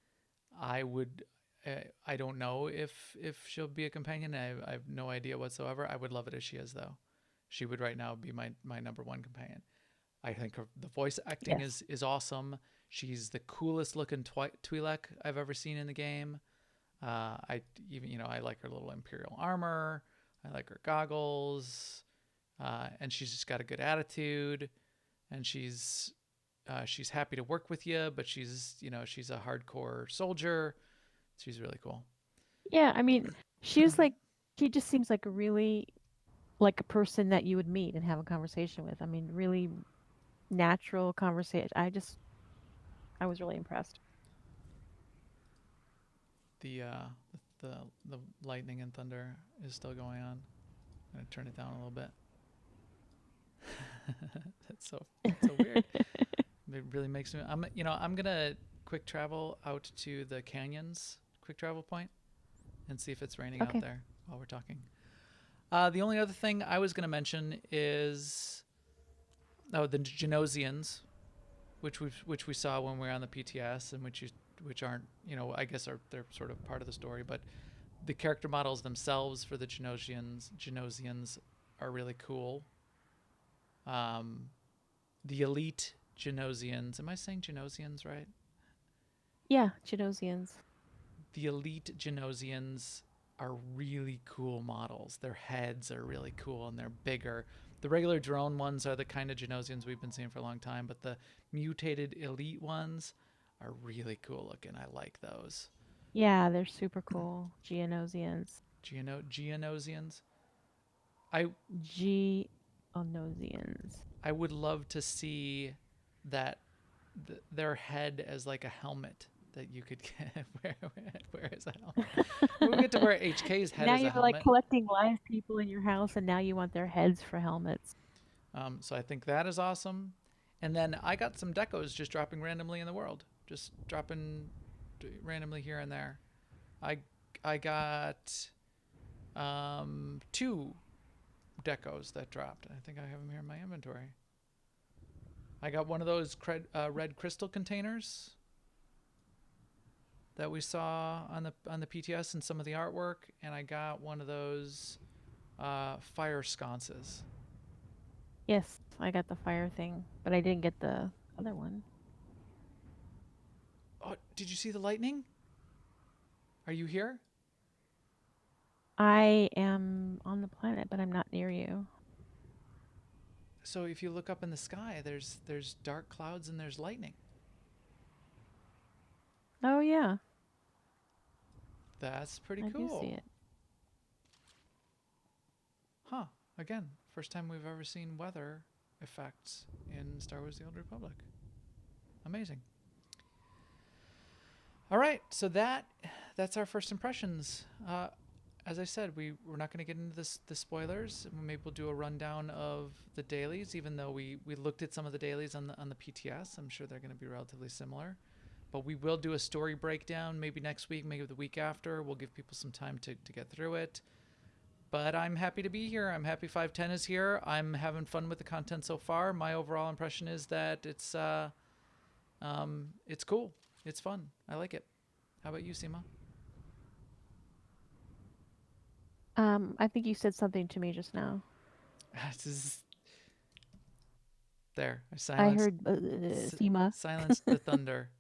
Speaker 1: I don't know if she'll be a companion. I have no idea whatsoever. I would love it if she is, though. She would right now be my number one companion. I think the voice acting
Speaker 2: Yes.
Speaker 1: is awesome. She's the coolest looking Twi'lek I've ever seen in the game. I even I like her little Imperial armor. I like her goggles, and she's just got a good attitude. And she's happy to work with you, but she's a hardcore soldier. She's really cool.
Speaker 2: Yeah, I mean, she was like, she just seems like a really like a person that you would meet and have a conversation with. I mean, really natural conversation. I was really impressed.
Speaker 1: The uh, the the lightning and thunder is still going on. I'm gonna turn it down a little bit. That's so weird. It really makes me. I'm gonna quick travel out to the canyons, quick travel point, and see if it's raining out
Speaker 2: Okay.
Speaker 1: there while we're talking. The only other thing I was gonna mention is the Genosians, which we saw when we were on the PTS, and which aren't I guess they're sort of part of the story, but the character models themselves for the Genosians are really cool. The elite Genosians. Am I saying Genosians right?
Speaker 2: Yeah, Genosians.
Speaker 1: The elite Genosians are really cool models. Their heads are really cool and they're bigger. The regular drone ones are the kind of Genosians we've been seeing for a long time, but the mutated elite ones are really cool looking. I like those.
Speaker 2: Yeah, they're super cool. Geonosians.
Speaker 1: Geonosians. I
Speaker 2: Geonosians.
Speaker 1: I would love to see that their head as like a helmet that you could get wear as a helmet. We'll get to wear HK's head
Speaker 2: Now
Speaker 1: as a
Speaker 2: you're like
Speaker 1: helmet.
Speaker 2: collecting live people in your house, and now you want their heads for helmets.
Speaker 1: So I think that is awesome. And then I got some decos just dropping randomly in the world, just dropping randomly here and there. I got two decos that dropped. I think I have them here in my inventory. I got one of those red crystal containers that we saw on the PTS and some of the artwork, and I got one of those fire sconces.
Speaker 2: Yes, I got the fire thing, but I didn't get the other one.
Speaker 1: Oh, did you see the lightning? Are you here?
Speaker 2: I am on the planet, but I'm not near you.
Speaker 1: So if you look up in the sky, there's dark clouds and there's lightning.
Speaker 2: Oh yeah,
Speaker 1: That's pretty
Speaker 2: I do see
Speaker 1: cool.
Speaker 2: it.
Speaker 1: Huh. Again, first time we've ever seen weather effects in Star Wars: The Old Republic. Amazing. All right, so that's our first impressions. As I said, we're not going to get into the spoilers. Maybe we'll do a rundown of the dailies, even though we looked at some of the dailies on the PTS. I'm sure they're going to be relatively similar. But we will do a story breakdown maybe next week, maybe the week after. We'll give people some time to get through it. But I'm happy to be here. I'm happy 510 is here. I'm having fun with the content so far. My overall impression is that it's cool. It's fun. I like it. How about you, Seema?
Speaker 2: I think you said something to me just now.
Speaker 1: There. I
Speaker 2: I
Speaker 1: silenced
Speaker 2: heard Seema.
Speaker 1: silenced the thunder.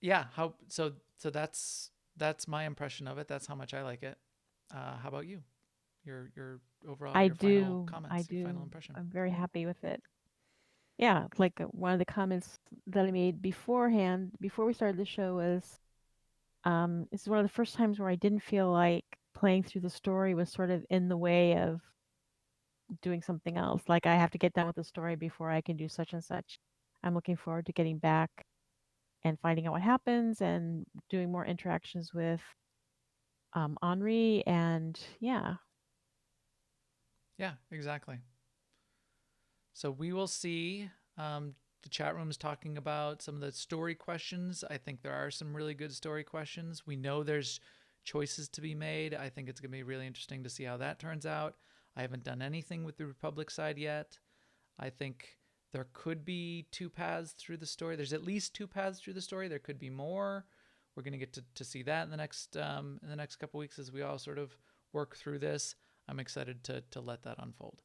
Speaker 1: Yeah. So that's my impression of it. That's how much I like it. How about you? Your overall
Speaker 2: I
Speaker 1: your final
Speaker 2: do. I
Speaker 1: comments, your
Speaker 2: do.
Speaker 1: final impression.
Speaker 2: I'm very happy with it. Yeah, like one of the comments that I made beforehand, before we started the show, was this is one of the first times where I didn't feel like playing through the story was sort of in the way of doing something else. Like I have to get done with the story before I can do such and such. I'm looking forward to getting back and finding out what happens and doing more interactions with Henri. And yeah,
Speaker 1: Yeah, exactly. So we will see. The chat room is talking about some of the story questions. I think there are some really good story questions. We know there's choices to be made. I think it's going to be really interesting to see how that turns out. I haven't done anything with the Republic side yet. I think there could be two paths through the story. There's at least two paths through the story. There could be more. We're going to get to see that in the next couple weeks as we all sort of work through this. I'm excited to let that unfold.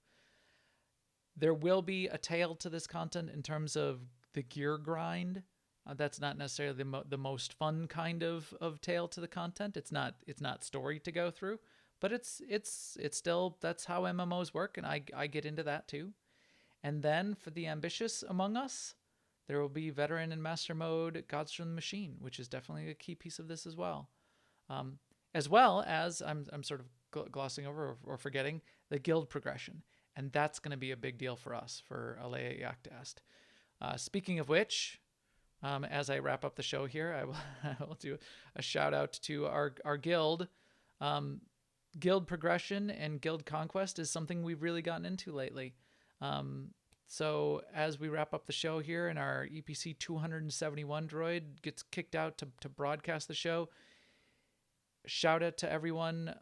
Speaker 1: There will be a tail to this content in terms of the gear grind. That's not necessarily the most fun kind of tail to the content. It's not story to go through, but it's still, that's how MMOs work, and I get into that too. And then for the ambitious among us, there will be veteran and master mode Gods from the Machine, which is definitely a key piece of this as well. As well as I'm sort of glossing over or forgetting the guild progression, and that's going to be a big deal for us for Alea Yachtast. Speaking of which, as I wrap up the show here, I will do a shout out to our guild. Guild progression and guild conquest is something we've really gotten into lately. So as we wrap up the show here and our EPC 271 droid gets kicked out to broadcast the show, shout out to everyone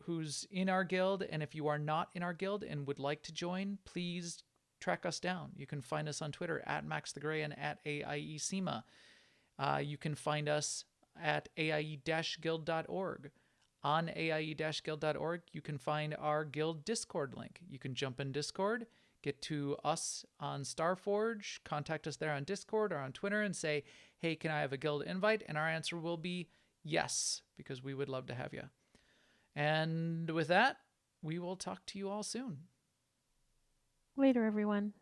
Speaker 1: who's in our guild. And if you are not in our guild and would like to join, please track us down. You can find us on Twitter at MaxTheGray and at AIESEMA. You can find us at AIE-guild.org. On AIE-guild.org, you can find our guild Discord link. You can jump in Discord, get to us on Starforge, contact us there on Discord or on Twitter and say, hey, can I have a guild invite? And our answer will be yes, because we would love to have you. And with that, we will talk to you all soon.
Speaker 2: Later, everyone.